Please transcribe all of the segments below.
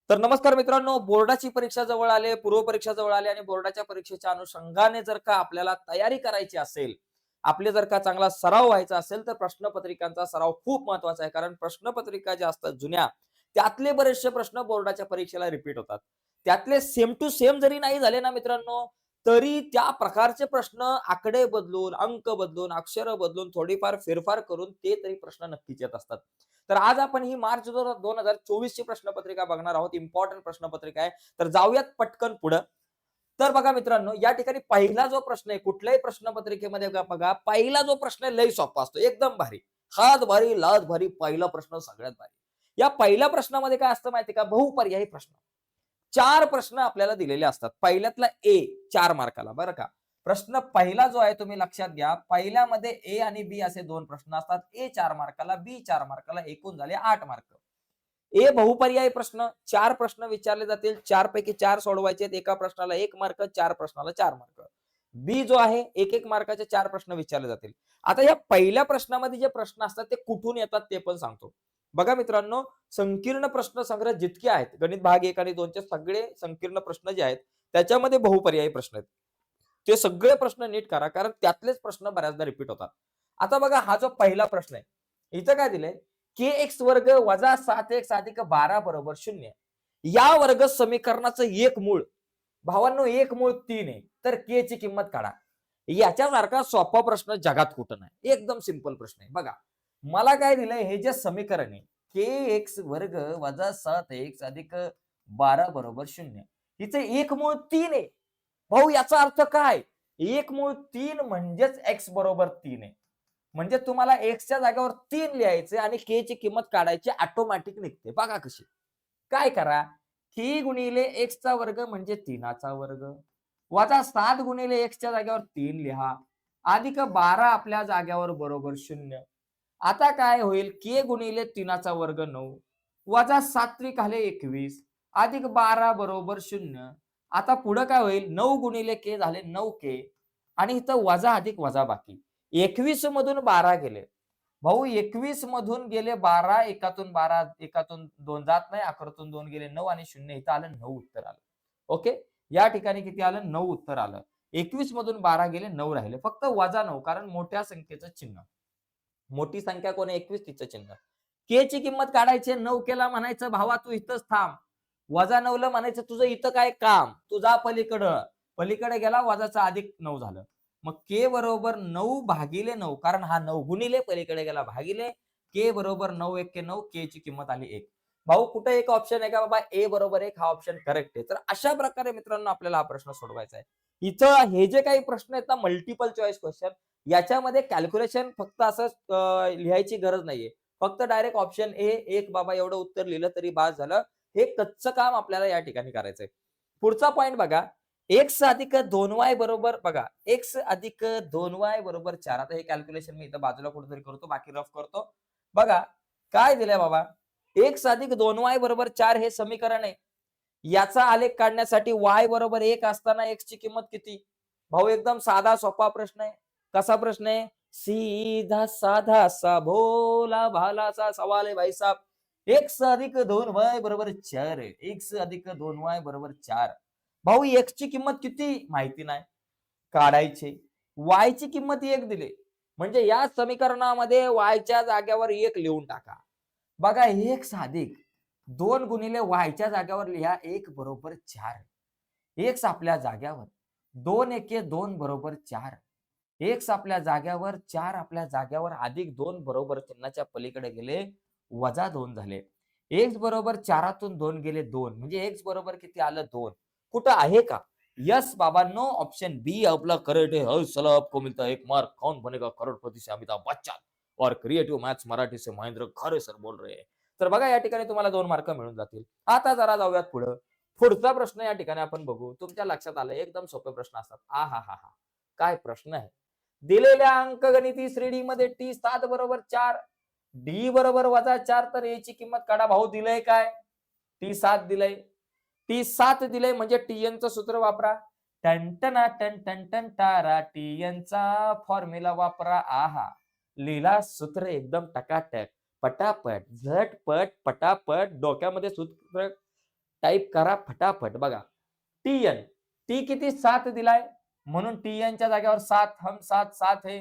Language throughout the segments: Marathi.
तर नमस्कार मित्रांनो, बोर्डाची परीक्षा जवळ आली, पूर्व परीक्षा जवळ आली आणि बोर्डाच्या परीक्षेच्या अनुषंगाने जर का आपल्याला तयारी करायची असेल, आपले जर का चांगला सराव व्हायचा असेल, तर प्रश्नपत्रिकांचा सराव खूप महत्त्वाचा आहे. कारण प्रश्नपत्रिका ज्या असतात जुन्या, त्यातले बरेचसे प्रश्न बोर्डाच्या परीक्षेला रिपीट होतात. त्यातले सेम टू सेम जरी नाही झाले ना मित्रांनो, तरी त्या प्रकारचे प्रश्न आकडे बदलून, अंक बदलून, अक्षरं बदलून, थोडीफार फेरफार करून ते तरी प्रश्न नक्कीच येत असतात. तर आज आपण ही मार्च 2024 ची प्रश्नपत्रिका बघणार आहोत. इम्पॉर्टंट प्रश्नपत्रिका आहे. तर जाऊयात पटकन पुढं. तर बघा मित्रांनो, या ठिकाणी पहिला जो प्रश्न आहे, कुठल्याही प्रश्नपत्रिकेमध्ये बघा, पहिला जो प्रश्न आहे लय सोपा असतो. एकदम भारी. हात भारी, लाज भारी, पहिला प्रश्न सगळ्यात भारी. या पहिल्या प्रश्नामध्ये काय असतं माहिती आहे का? बहुपर्यायी प्रश्न. 4 प्रश्न आपल्याला दिलेले असतात. पहिल्यातला ए 4 मार्काला बरं का. प्रश्न पहिला जो आहे तुम्ही लक्षात घ्या. पहिल्यामध्ये ए आणि बी असे 2 प्रश्न असतात. ए 4 मार्काला, बी 4 मार्काला, एकूण झाले 8 मार्क. ए बहुपर्यायी प्रश्न, 4 प्रश्न विचारले जातील. 4 पैकी 4 सोडवायचे आहेत. एका प्रश्नाला 1 मार्क, 4 प्रश्नाला 4 मार्क. बी जो आहे 1-1 मार्काचे 4 प्रश्न विचारले जातील. आता या पहिल्या प्रश्नामध्ये जे प्रश्न असतात ते कुठून येतात ते पण सांगतो. बघा मित्रांनो, संकीर्ण प्रश्न संग्रह जितके आहेत, गणित भाग 1 आणि 2 चे सगळे संकीर्ण प्रश्न जे आहेत, त्याच्यामध्ये बहुपर्यायी प्रश्न आहेत. ते सगळे प्रश्न नीट करा, कारण त्यातलेच प्रश्न बऱ्याचदा रिपीट होतात. आता बघा हा जो पहिला प्रश्न आहे, इथं काय दिलंय? के वर्ग वजा 7x अधिक 12 बरोबर 0. या वर्ग समीकरणाचं एक मूळ, भावांनो एक मूळ 3 आहे. तर के ची किंमत काढा. याच्यासारखा सोपा प्रश्न जगात कुठं नाही. एकदम सिंपल प्रश्न आहे. बघा, मला काय दिलंय हे जे समीकरण आहे, के वर्ग वजा 7x अधिक 12 बरोबर 0. हिचं एक मूळ 3 आहे. भाऊ याचा अर्थ काय? एक मूळ 3 म्हणजेच x बरोबर 3 आहे. म्हणजे तुम्हाला एक्सच्या जागेवर 3 लिहायचे आणि के ची किंमत काढायची ऑटोमॅटिक निघते. बघा कशी. काय करा, 3 गुणिले एक्सचा वर्ग म्हणजे 3चा वर्ग. वजा 7 गुणिले एक्सच्या जागेवर 3 लिहा. अधिक 12 आपल्या जागेवर बरोबर 0. आता काय होईल? के गुणिले 3चा वर्ग 9. वजा 7 त्रिक आले 21. अधिक 12 बरोबर 0. आता पुढं काय होईल? 9 गुणिले के झाले 9 के आणि इथं वजा अधिक वजा बाकी. 21 मधून 12 गेले. भाऊ 21 मधून गेले 12, एकातून 12, एकातून 2 जात नाही, अकरातून 2 गेले 9 आणि 0 इथं आलं 9 उत्तर आलं. ओके. या ठिकाणी किती आलं? 9 उत्तर आलं. 21 मधून 12 गेले 9 राहिले. फक्त वजा 9 कारण मोठ्या संख्येचं चिन्ह. मोठी संख्या कोण आहे? 21 तिचं चिन्ह. के ची किंमत काढायची 9 केला म्हणायचं भावा तू इथंच थांब. वजा 9 ला म्हणायचं तुझं इथं काय काम? तू जा पलीकडं. पलीकडे गेला वजाचा अधिक 9 झालं. मग के बरोबर 9 भागिले 9 कारण हा 9 गुणिले पलीकडे गेला भागिले के बरोबर 9 एक्के 9 के ची किंमत आली 1. भाऊ कुठे एक ऑप्शन आहे का बाबा ए बरोबर 1 हा ऑप्शन करेक्ट आहे. तर अशा प्रकारे मित्रांनो आपल्याला हा प्रश्न सोडवायचा आहे. इथं हे जे काही प्रश्न आहेत ना मल्टिपल चॉईस क्वेश्चन याच्यामध्ये कॅल्क्युलेशन फक्त असं लिहायची गरज नाहीये. फक्त डायरेक्ट ऑप्शन ए, एक बाबा एवढं उत्तर लिहिलं तरी बास झालं. हे कच्चं काम आपल्याला या ठिकाणी करायचंय. पुढचा पॉइंट बघा. एक्स अधिक 2y बरोबर बघा, एक्स अधिक 2y बरोबर 4. आता हे कॅल्क्युलेशन मी इथं बाजूला कुठेतरी करतो, बाकी रफ करतो. बघा, काय दिलंय बाबा? एक्स अधिक 2y बरोबर 4 हे समीकरण आहे. याचा आलेख काढण्यासाठी y बरोबर 1 असताना x ची किंमत किती? भाऊ एकदम साधा सोपा प्रश्न आहे. कसा प्रश्न आहे? सीधा साधा सा भोला भालाचा सवाल आहे भाई साहब. एक्स अधिक 2y बरोबर 4 आहे. एक्स अधिक 2y बरोबर 4. भाऊ x ची किंमत किती? माहिती नाही. काढायची. y ची किंमत 1 दिली. म्हणजे या समीकरणामध्ये y च्या जागेवर 1 लिहून टाका. बघा 1 अधिक 2 गुणिले y च्या जागेवर लिहा 1 बरोबर 4. x आपल्या जाग्यावर. 2 एके 2 बरोबर 4. x आपल्या जाग्यावर, 4 आपल्या जाग्यावर, अधिक 2 बरोबर चिन्हाच्या पलीकडे गेले, वजा 2 झाले. x बरोबर 4तून 2 गेले 2. म्हणजे x बरोबर किती आलं? 2. कुठं आहे का? यस बाबांनो, ऑप्शन बी आपला करेक्ट है. हर साला आपको मिलता है 1 मार्क. कौन बनेगा करोड़पति से अमिताभ बच्चन और क्रिएटिव्ह मॅथ्स मराठी से महेंद्र खरे सर बोल रहे हैं. तर बघा या ठिकाणी तुम्हाला 2 मार्क मिळून जातील. आता जरा जाऊयात पुढं. पुढचा प्रश्न या ठिकाणी आपण बघू. तुमच्या लक्षात आलं एकदम सोपे प्रश्न असतात. आहाहाहा! काय प्रश्न आहे. दिलेल्या अंकगणिती श्रेणीमध्ये टी 7 बरोबर 4, डी बरोबर वजा 4 तर ए ची किंमत काढा. भाऊ दिलंय काय? टी 7 दिलंय. टी 7 दिलंय म्हणजे टीएन चं सूत्र वापरा. टन-टना टन टन टन टारा टीएन चा फॉर्म्युला वापरा. आहा! लिहिला सूत्र एकदम टकाटक, पटापट, झटपट, पटापट डोक्यामध्ये सूत्र टाईप करा फटाफट. बघा TN, टी किती 7 दिलाय म्हणून TN च्या जागेवर 7, हम 7 7 है.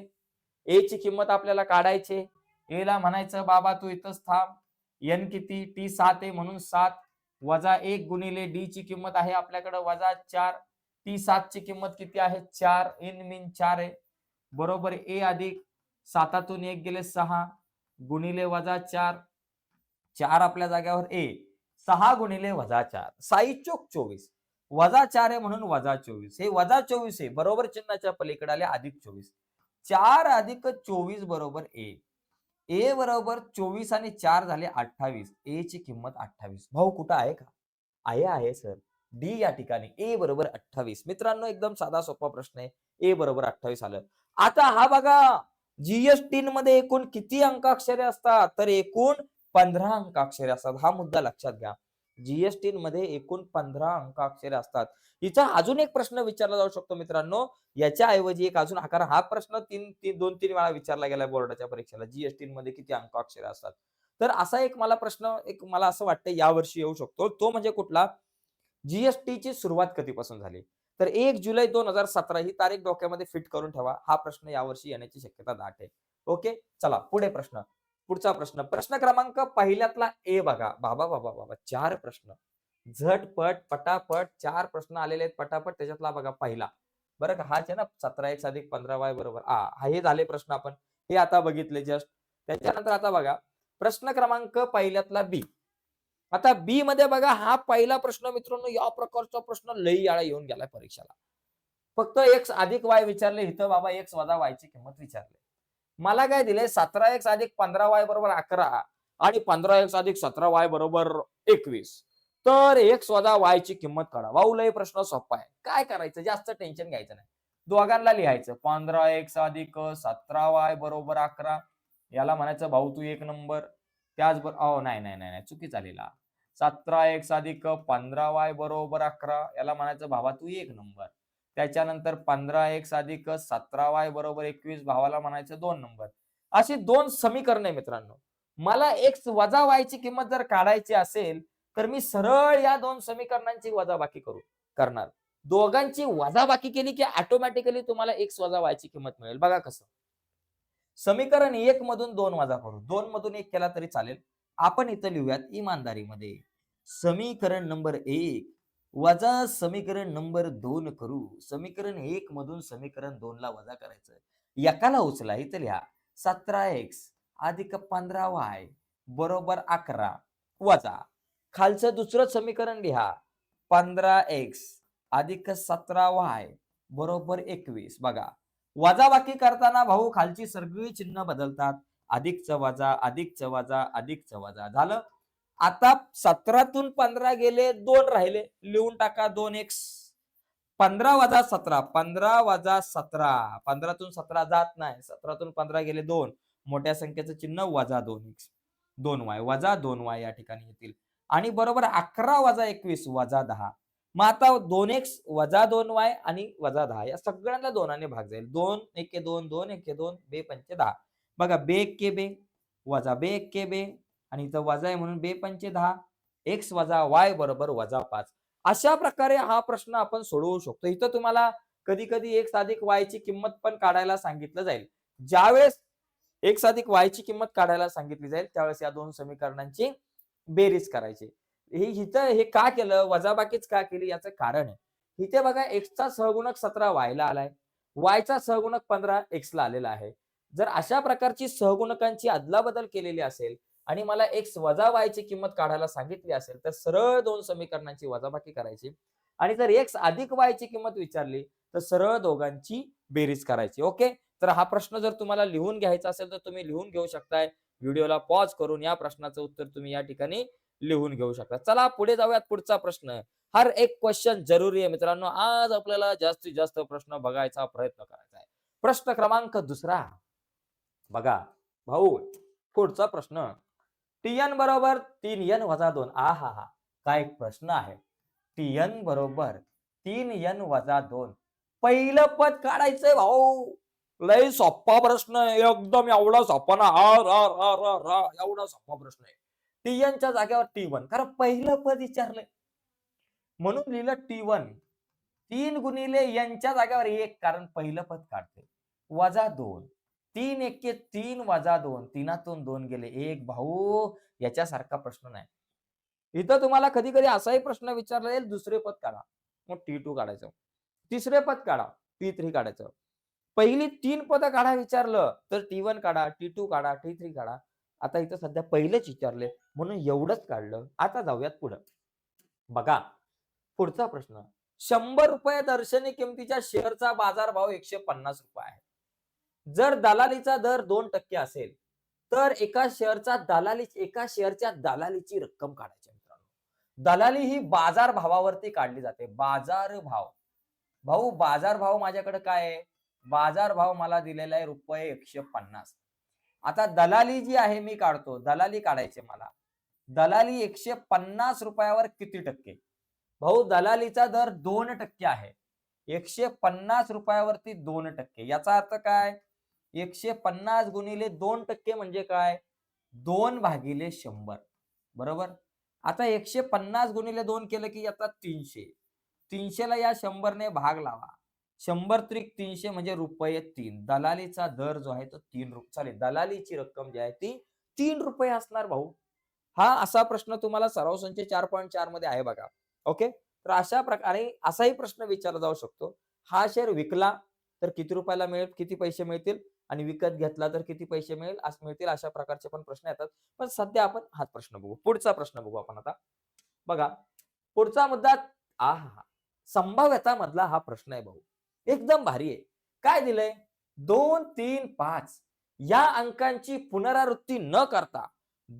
ए ची किंमत आपल्याला काढायची. ए ला म्हणायचं बाबा तू इथंच थांब. एन किती, टी 7 आहे म्हणून 7 वजा 1 गुणिले डी ची किंमत आहे आपल्याकडे वजा 4. टी 7 ची किंमत किती आहे 4, इन मीन 4 आहे बरोबर. ए अधिक 7तून 1 गेले 6 गुणिले वजा 4, 4 आपल्या जाग्यावर ए, 6 गुणिले वजा 4, 6 चोक 24, वजा 4 आहे म्हणून वजा 24. हे वजा 24 आहे बरोबर चिन्हाच्या पलीकडे आले अधिक 24. 4 अधिक 24 बरोबर ए. ए बरोबर 24 आणि 4 झाले 28. ए ची किंमत 28. भाऊ कुठं आहे का? आहे सर. डी या ठिकाणी ए बरोबर 28. मित्रांनो एकदम साधा सोपा प्रश्न आहे. ए बरोबर 28 आलं. आता हा बघा जीएसटी मध्ये एकूण किती अंकाक्षरे असतात? तर एकूण 15 अंकाक्षरे असतात. हा मुद्दा लक्षात घ्या. जीएसटी मध्ये एकूण 15 अंकाक्षरे असतात. हिचा अजून एक प्रश्न विचारला जाऊ शकतो मित्रांनो. याच्या ऐवजी एक अजून कारण हा प्रश्न 2-3 वेळा विचारला गेला बोर्डाच्या परीक्षेला. जीएसटी मध्ये किती अंकाक्षरे असतात? तर असा एक मला प्रश्न मला असं वाटतं यावर्षी येऊ शकतो. तो म्हणजे कुठला? जीएसटी ची सुरुवात कधीपासून झाली? तर 1 जुलै 2017 ही तारीख डोक्यामध्ये फिट करून ठेवा. हा प्रश्न यावर्षी येण्याची शक्यता दाट आहे. ओके, चला पुढे प्रश्न. पुढचा प्रश्न. प्रश्न क्रमांक पहिल्यातला ए बघा. बाबा 4 प्रश्न. झटपट पटापट 4 प्रश्न आलेले आहेत पटापट. त्याच्यातला बघा पहिला. बरं का हाच आहे ना 17x अधिक 15y बरोबर. हे झाले प्रश्न आपण हे आता बघितले जस्ट. त्याच्यानंतर आता बघा प्रश्न क्रमांक पहिल्यातला बी. आता बी मध्ये बघा हा पहिला प्रश्न मित्रांनो या प्रकारचा प्रश्न लई याळा येऊन गेलाय परीक्षेला. फक्त x अधिक y विचारले इथं बाबा x वजा y ची किंमत विचारली. मला काय दिले 17x अधिक 15y बरोबर 11 आणि 15x अधिक 17y बरोबर 21. तर x वजा y ची किंमत काढा. भाऊ लय प्रश्न सोपा आहे. काय करायचं जास्त टेन्शन घ्यायचं नाही. दोघांना लिहायचं 15x अधिक 17y बरोबर 11. याला म्हणायचं भाऊ तू एक नंबर. त्याचबरोबर नाही चुकीचा लिहिला. 17x अधिक 15y बरोबर 11 याला म्हणायचं भावा तू एक नंबर. त्याच्यानंतर 15x अधिक 17y बरोबर 21 भावाला म्हणायचं 2 नंबर. अशी 2 समीकरणे मित्रांनो. मला x वजा y ची किंमत जर काढायची असेल तर मी सरळ या 2 समीकरणांची वजाबाकी करणार. दोघांची वजाबाकी केली की ऑटोमॅटिकली तुम्हाला x वजा y ची किंमत मिळेल. बघा कसं. समीकरण 1 मधून 2 वजा करू. 2 मधून 1 केला तरी चालेल. आपण इथं लिहूयात इमानदारीमध्ये. समीकरण नंबर 1 वजा समीकरण नंबर 2 करू. समीकरण 1 मधून समीकरण 2 ला वजा करायचं. एकाला उचला इथं लिहा 17x अधिक 15y बरोबर 11 वजा खालचं दुसरं समीकरण लिहा 15x अधिक 17y बरोबर 21. बघा वजाबाकी करताना भाऊ खालची सगळी चिन्ह बदलतात. अधिकचं वजा अधिकचं वजा अधिकचं वजा झालं. आता 17तून 15 गेले 2 राहिले लिहून टाका 2x. 15 वजा 17 15 वजा 17 15तून 17 जात नाही. 17तून 15 गेले 2 मोठ्या संख्येचं चिन्ह वजा 2x 2y वजा 2y या ठिकाणी येतील. आणि बरोबर 11 वजा 21 वजा 10. मग आता 2x वजा 2y आणि वजा 10 या सगळ्यांना 2ने भाग जाईल. 2 1 2 2 1 2 बे 5 10. बघा बे 1 बे वजा बे 1 बे आणि इथं वजा आहे म्हणून बे 5 10. x वजा y बरोबर वजा 5. अशा प्रकारे हा प्रश्न आपण सोडवू शकतो. इथं तुम्हाला कधी कधी x अधिक y ची किंमत पण काढायला सांगितलं जाईल. ज्यावेळेस x अधिक y ची किंमत काढायला सांगितली जाईल त्यावेळेस या 2 समीकरणांची बेरीज करायची. हे का केलं वजाबाकीच का केली याचं कारण आहे. इथे बघा x चा सहगुणक 17 y ला आलाय. y चा सहगुणक 15 x ला आलेला आहे. जर अशा प्रकारची सहगुणकांची अदलाबदल केलेली असेल आणि मला x वजा y ची किंमत काढायला सांगितली असेल तर सरळ 2 समीकरणांची वजाबाकी करायची. आणि जर x अधिक y ची किंमत विचारली तर सरळ दोघांची बेरीज करायची. ओके, तर हा प्रश्न जर तुम्हाला लिहून घ्यायचा असेल तर तुम्ही लिहून घेऊ शकताय. व्हिडिओला पॉज करून या प्रश्नाचं उत्तर तुम्ही या ठिकाणी लिहून घेऊ शकता. चला पुढे जाऊयात. पुढचा प्रश्न. हर एक क्वेश्चन जरुरी आहे मित्रांनो. आज आपल्याला जास्तीत जास्त प्रश्न बघायचा प्रयत्न करायचा आहे. प्रश्न क्रमांक 2 बघा भाऊ. पुढचा प्रश्न. tn बरोबर 3n वजा 2. आहा काय एक प्रश्न आहे. tn बरोबर 3n वजा 2. पहिलं पद काढायचंय भाऊ. लय सोपा प्रश्न आहे. एकदम एवढा सोपा ना एवढा सोपा प्रश्न आहे. tn च्या जागेवर t1 कारण पहिलं पद विचारलंय. म्हणून लिहिलं T1. 3 गुणिले यांच्या जागेवर 1, कारण पहिलं पद काढते. वजा 2. 3 एके 3 वजा 2. 3तून 2 गेले 1. भाऊ, याच्यासारखा प्रश्न नाही. इथं तुम्हाला कधी-कधी असाही प्रश्न विचारला जाईल, दुसरे पद काढा. मग T2 काढायचं. तिसरे पद काढा, T3 काढायचं. पहिली 3 पदं काढा विचारलं, तर T1 काढा, T2 काढा, T3 काढा. आता इथं सध्या पहिलेच विचारले, म्हणून एवढंच काढलं. आता जाऊयात पुढं. बघा, पुढचा प्रश्न. ₹100 दर्शनी किमतीच्या शेअरचा बाजारभाव ₹150 आहे. जर दलालीचा दर 2% असेल, तर एका शेअरच्या दलालीची रक्कम काढायची मित्रांनो. दलाली ही बाजारभावावरती काढली जाते. बाजारभाव. भाऊ, बाजारभाव माझ्याकडे काय आहे? बाजारभाव मला दिलेला आहे ₹150. आता दलाली जी आहे मी काढतो. दलाली काढायची मला. दलाली ₹150 किती टक्के? भाऊ, दलालीचा दर 2% आहे. ₹150 वरती 2%. याचा अर्थ काय? 150 गुणिले 2% म्हणजे काय? 2/100. बरोबर? आता 150 गुणिले 2 केलं की येतात 300. 300ला या 100ने भाग लावा. 100 त्रिक 300 म्हणजे ₹3. दलालीचा दर जो आहे तो दलालीची रक्कम जी आहे ती ₹3 असणार भाऊ. हा असा प्रश्न तुम्हाला सराव संच 4.4 मध्ये आहे बघा. ओके. तर अशा प्रकारे असाही प्रश्न विचारला जाऊ शकतो. हा शेअर विकला तर किती रुपयाला मिळेल, किती पैसे मिळतील, आणि विकत घेतला तर किती पैसे मिळतील, अशा प्रकारचे पण प्रश्न येतात. पण सध्या आपण हाच प्रश्न बघू. पुढचा प्रश्न बघू आपण आता. बघा, पुढचा मुद्दा संभाव्यता मधला हा प्रश्न आहे भाऊ. एकदम भारी आहे. काय दिलंय? 2, 3, 5 या अंकांची पुनरावृत्ती न करता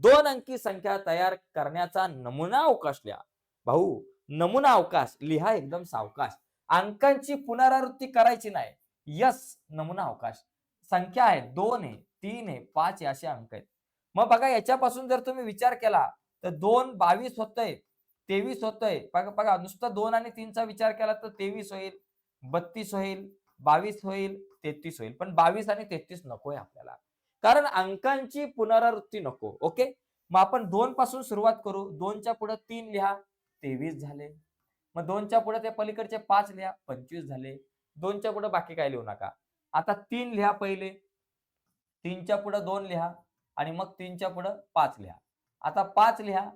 2 अंकी संख्या तयार करण्याचा नमुना अवकाश लिहा. भाऊ, नमुना अवकाश लिहा एकदम सावकाश. अंकांची पुनरावृत्ती करायची नाही. यस, नमुना अवकाश. संख्या आहे 2 आहे, 3 आहे, 5 आहे, असे अंक आहेत. मग बघा, याच्यापासून जर तुम्ही विचार केला तर 2 22 होतंय, 23 होतंय. बघा, नुसतं 2 आणि 3 चा विचार केला तर 23 होईल, 32 होईल, 22 होईल, 33 होईल. पण 22 आणि 33 नकोय आपल्याला, कारण अंकांची पुनरावृत्ती नको. ओके. मग आपण 2 पासून सुरुवात करू. 2 च्या पुढे 3 लिहा, 23 झाले. मग 2 च्या पुढे ते पलीकडचे 5 लिहा, 25 झाले. 2 च्या पुढे बाकी काय लिहू नका. आता 3 लिहा पहिले, 3 च्या पुढे 2 लिहा, आणि मग 3 च्या पुढे 5 लिहा. आता 5 लिहा,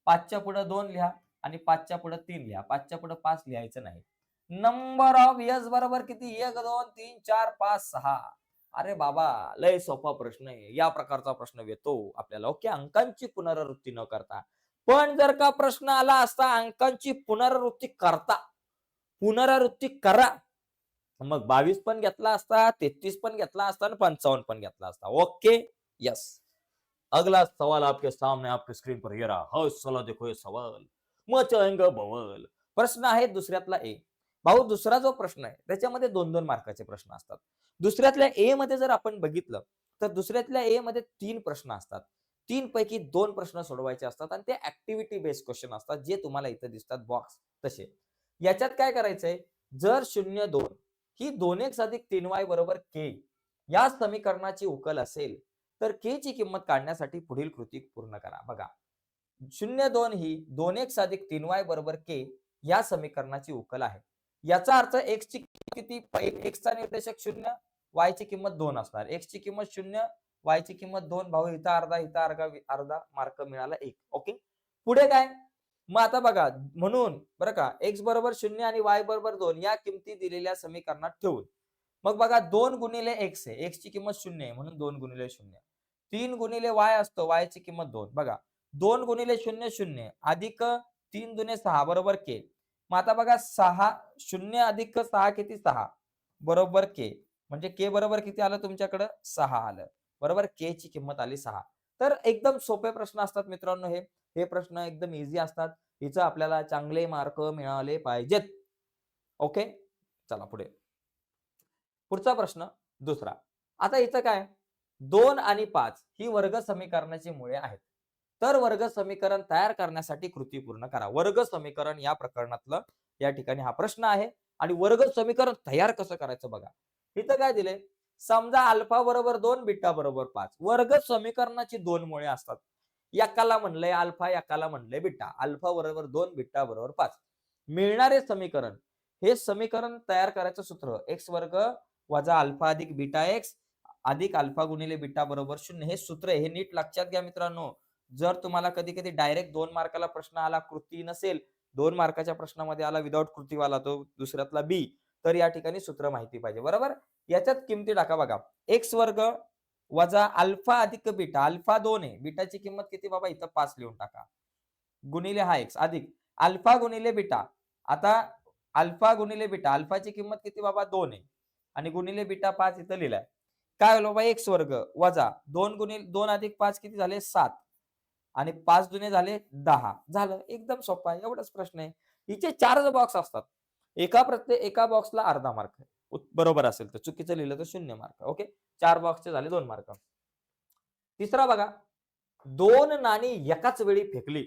5 च्या पुढे 2 लिहा, आणि 5 च्या पुढे 3 लिहा. 5 च्या पुढे 5 लिहायचं नाही. नंबर ऑफ यस बरोबर किती? 1, 2, 3, 4, 5, 6. अरे बाबा, लय सोपा प्रश्न आहे. या प्रकारचा प्रश्न येतो आपल्याला. ओके. अंकांची पुनरावृत्ती न करता. पण जर का प्रश्न आला असता अंकांची पुनरावृत्ती करा, मग 22 पण घेतला असता, 33 पण घेतला असता, आणि 55 पण घेतला असता. ओके. यस. अगला सवाल आपके सामने, आपके स्क्रीन पर ये रहा. हौसला देखो ये सवाल, मचाएंगा बवाल. प्रश्न आहे दुसऱ्यातला ए. भाऊ, दुसरा जो प्रश्न आहे त्याच्यामध्ये 2-2 मार्काचे प्रश्न असतात. दुसऱ्यातल्या ए मध्ये जर आपण बघितलं तर दुसऱ्यातल्या ए मध्ये 3 प्रश्न असतात. 3 पैकी 2 प्रश्न सोडवायचे असतात, आणि ते ऍक्टिव्हिटी बेस्ड क्वेश्चन असतात, जे तुम्हाला इथं दिसतात बॉक्स तसे. याच्यात काय करायचंय? जर 0-2 ही 2x+3y बरोबर k या समीकरणाची उकल असेल, तर k ची किंमत काढण्यासाठी पुढील कृती पूर्ण करा. बघा, 0-2 ही 2x+3y बरोबर k या समीकरणाची उकल आहे. याचा अर्थ x ची किती? x चा निर्देशक 0, y ची किंमत 2 असणार. x ची किंमत 0, y ची किंमत 2. भाऊ, इथं अर्धा मार्क मिळाला 1. ओके. पुढे काय? मग आता बघा, म्हणून बरं का, x बरोबर 0 आणि y बरोबर 2 या किमती दिलेल्या समीकरणात ठेवून, मग बघा, 2 गुणिले x आहे. x ची किंमत 0 आहे, म्हणून 2 गुणिले 0. 3 गुणिले y असतो, y ची किंमत 2. बघा, 2 गुणिले 0 0 अधिक 3 दुने 6 बरोबर k. मग आता बघा, 0 अधिक 6 किती? 6 बरोबर k. म्हणजे k बरोबर किती आलं तुमच्याकडे? 6 आलं. बरोबर, k ची किंमत आली 6. तर एकदम सोपे प्रश्न असतात मित्रांनो हे प्रश्न एकदम इझी असतात. हिचं आपल्याला चांगले मार्क मिळाले पाहिजेत. ओके. चला पुढे. पुढचा प्रश्न दुसरा. आता इथं काय? 2 आणि 5 ही वर्ग समीकरणाची मुळे आहेत. तर वर्ग समीकरण तयार करण्यासाठी कृती पूर्ण करा. वर्ग समीकरण या प्रकरणातलं या ठिकाणी हा प्रश्न आहे. आणि वर्ग समीकरण तयार कसं करायचं बघा. इथं काय दिले? समजा अल्फा बरोबर 2, बीटा बरोबर 5. वर्ग समीकरणाची 2 मुळे असतात. एकाला म्हणलंय अल्फा, एकाला म्हणलंय बीटा. अल्फा बरोबर 2, बीटा बरोबर 5. मिळणारे समीकरण, हे समीकरण तयार करायचं सूत्र एक्स वर्ग वजा अल्फा अधिक बीटा एक्स अधिक अल्फा गुणिले बीटा बरोबर 0 हे सूत्र आहे. हे नीट लक्षात घ्या मित्रांनो. जर तुम्हाला कधी कधी डायरेक्ट 2 मार्काला प्रश्न आला, कृती नसेल, 2 मार्काच्या प्रश्नामध्ये आला विदाऊट कृतीवाला, तो दुसऱ्यातला बी, तर या ठिकाणी सूत्र माहिती पाहिजे. बरोबर. याच्यात किमती टाका बघा. एक्स वर्ग वजा अल्फा अधिक बीटा, अल्फा 2 आहे, बीटाची किंमत किती बाबा, इथं 5 लिहून टाका, गुणिले हा एक्स अधिक अल्फा गुणिले बीटा. आता अल्फा गुणिले बीटा, अल्फाची किंमत किती बाबा 2 आहे आणि गुणिले बीटा 5 इथं लिहिलाय. काय होईल बाबा, एक्स वर्ग वजा 2 गुणिले 2 अधिक 5 किती झाले 7 आणि 5 दुने झाले 10. झालं, एकदम सोपा आहे, एवढाच प्रश्न आहे. हिचे 4 बॉक्स असतात, एका बॉक्सला अर्धा मार्क, बरोबर असेल तर, चुकीचं लिहिलं तर 0 मार्क. ओके, 4 बॉक्सचे झाले 2 मार्क. तिसरा बघा, 2 नाणी एकाच वेळी फेकली.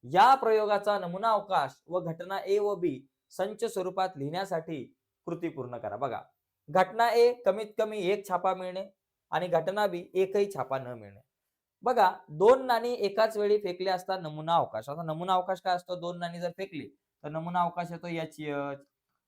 या प्रयोगाचा नमुना अवकाश व घटना ए व बी संच स्वरूपात लिहिण्यासाठी कृती पूर्ण करा. बघा, घटना ए कमीत कमी 1 छापा मिळणे आणि घटना बी एकही छापा न मिळणे. बघा, 2 नाणी एकाच वेळी फेकले असता नमुना अवकाश. आता नमुना अवकाश काय असतो, 2 नाणी जर फेकली तर नमुना अवकाश येतो H H,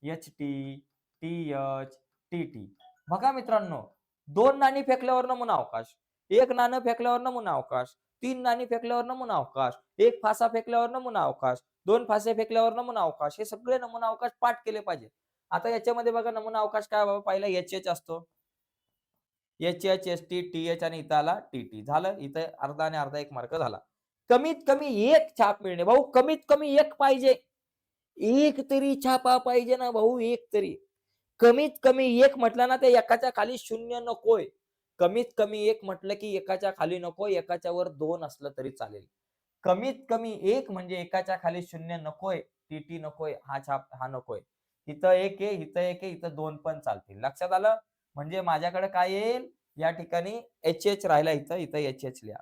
H T, T H, T T. बघा मित्रांनो, 2 नाणी फेकल्यावर नमुना अवकाश, 1 नाणं फेकल्यावर नमुना अवकाश, 3 नाणी फेकल्यावर नमुना अवकाश, 1 फासा फेकल्यावर नमुना अवकाश, 2 फासे फेकल्यावर नमुना अवकाश, हे सगळे नमुना अवकाश पाठ केले पाहिजे. आता याच्यामध्ये बघा, नमुना अवकाश काय बाबा, पहिला एच एच असतो, H H, S T, T H आणि इथं आला टी टी. झालं, इथं अर्धा आणि अर्धा 1 मार्क झाला. कमीत कमी 1 छाप मिळणे भाऊ, कमीत कमी 1 पाहिजे, 1 तरी छापा पाहिजे ना भाऊ, 1 तरी. कमीत कमी 1 म्हटलं ना, ते एकाच्या खाली 0 नकोय. कमीत कमी 1 म्हटलं की एकाच्या खाली नको, एकाच्या वर 2 असलं तरी चालेल. कमीत कमी 1 म्हणजे एकाच्या खाली 0 नकोय, टी नकोय, हा छाप हा नकोय. इथं 1 आहे, इथं 1 आहे, इथं 2 पण चालतील. लक्षात आलं? म्हणजे माझ्याकडे काय येईल, या ठिकाणी एच एच राहिला, इथं इथं एच एच लिहा.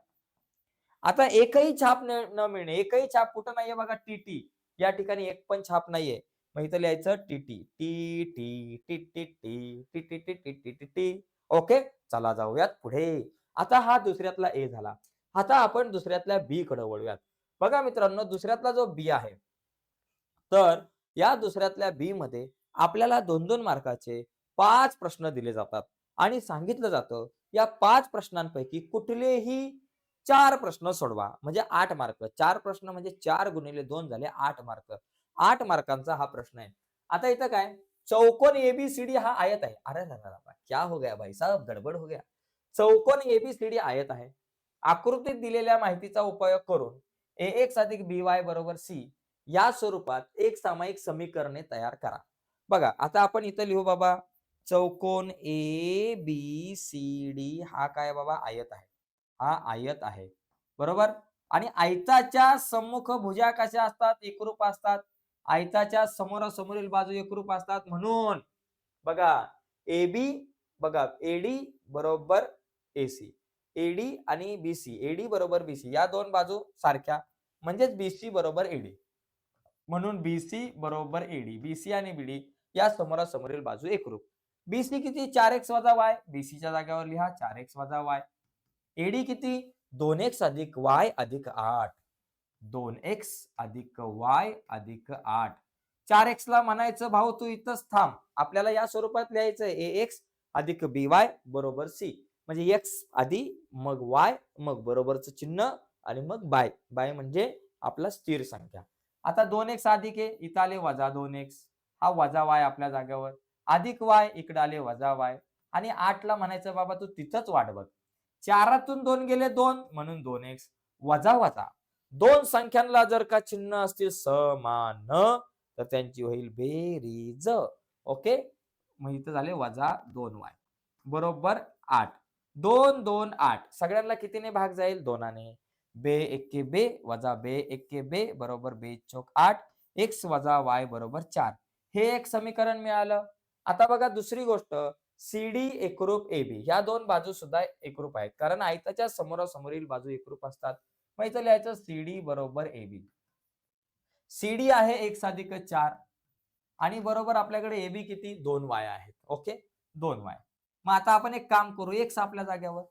आता एकही छाप न मिळणे, एकही छाप कुठं नाहीये बघा, टी टी. या ठिकाणी एक पण छाप नाहीये. मग इथं लिहायचं T T, T T, T T T, T T T T T T T. Okay, चला जाऊयात पुढे. आता हा दुसऱ्यातला ए झाला. आता आपण दुसऱ्यातल्या बी कडे वळूयात. बघा मित्रांनो, दुसऱ्यातला जो बी आहे, तर या दुसऱ्यातल्या बी मध्ये आपल्याला 2-2 मार्काचे 5 प्रश्न दिले जातात आणि सांगितलं जातं, या 5 प्रश्नांपैकी कुठलेही 4 प्रश्न सोडवा, म्हणजे 8 मार्क. 4 प्रश्न म्हणजे 4 गुणिले 2 झाले 8 मार्क. 8 मार्कांचा हा प्रश्न आहे. आता इथं काय, चौकोन एबीसीडी हा आयत आहे. अरे क्या हो गया भाई साहब, गडबड हो गया. चौकोन एबीसीडी आयत आहे. आकृतीत दिलेल्या माहितीचा उपयोग करून ax अधिक by बरोबर c या स्वरूपात एक सामायिक समीकरणे तयार करा. बघा, आता आपण इथं लिहू बाबा, चौकोन ए बी सी डी हा काय बाबा, आयत आहे. हा आयत आहे, बरोबर. आणि आयताच्या सम्मुख भुजा कशा असतात, एकरूप असतात. आयताच्या समोरासमोरील बाजू एकरूप असतात, म्हणून बघा, AB बघा, AD बरोबर AC, AD आणि BC, AD बरोबर BC या दोन बाजू सारख्या, म्हणजेच BC बरोबर AD, म्हणून BC बरोबर AD, BC आणि BD या समोरासमोरील बाजू एकरूप. BC किती, 4x वजा y, BC च्या जागेवर लिहा 4x वजा y. AD किती, 2x अधिक y अधिक 8, 2x अधिक y अधिक 8. 4x ला म्हणायचं भाऊ तू इथंच थांब, आपल्याला या स्वरूपात लिहायचं ax अधिक by बरोबर c, म्हणजे x आधी मग y मग बरोबरचं चिन्ह आणि मग बाय, बाय म्हणजे आपला स्थिर संख्या. आता 2x अधिक आहे, इथं आले वजा 2x, हा वजा y आपल्या जागेवर, अधिक y इकडे आले वजा y, आणि 8 ला म्हणायचं बाबा तू तिथंच वाट बघ. 4तून 2 गेले 2 म्हणून 2x, वजा वजा 2 संख्यांना जर का चिन्ह असतील समान तर त्यांची होईल बेरीज. ओके, मग इथं झाले वजा 2y बरोबर 8. 2 2 8 सगळ्यांना कितीने भाग जाईल, 2ने. बे एक्के बे वजा बे एक्के बे बरोबर बे चौक 8, x वजा y बरोबर 4. हे एक समीकरण मिळालं. आता बघा दुसरी गोष्ट, सीडी एकरूप AB, ह्या दोन बाजू सुद्धा एकरूप आहेत, कारण आयताच्या समोरासमोरील बाजू एकरूप असतात. मग इथं लिहायचं CD बरोबर AB. CD आहे x अधिक 4 आणि बरोबर आपल्याकडे AB किती, 2y आहेत. Okay, 2y. मग आता आपण एक काम करू, x आपल्या जागेवर,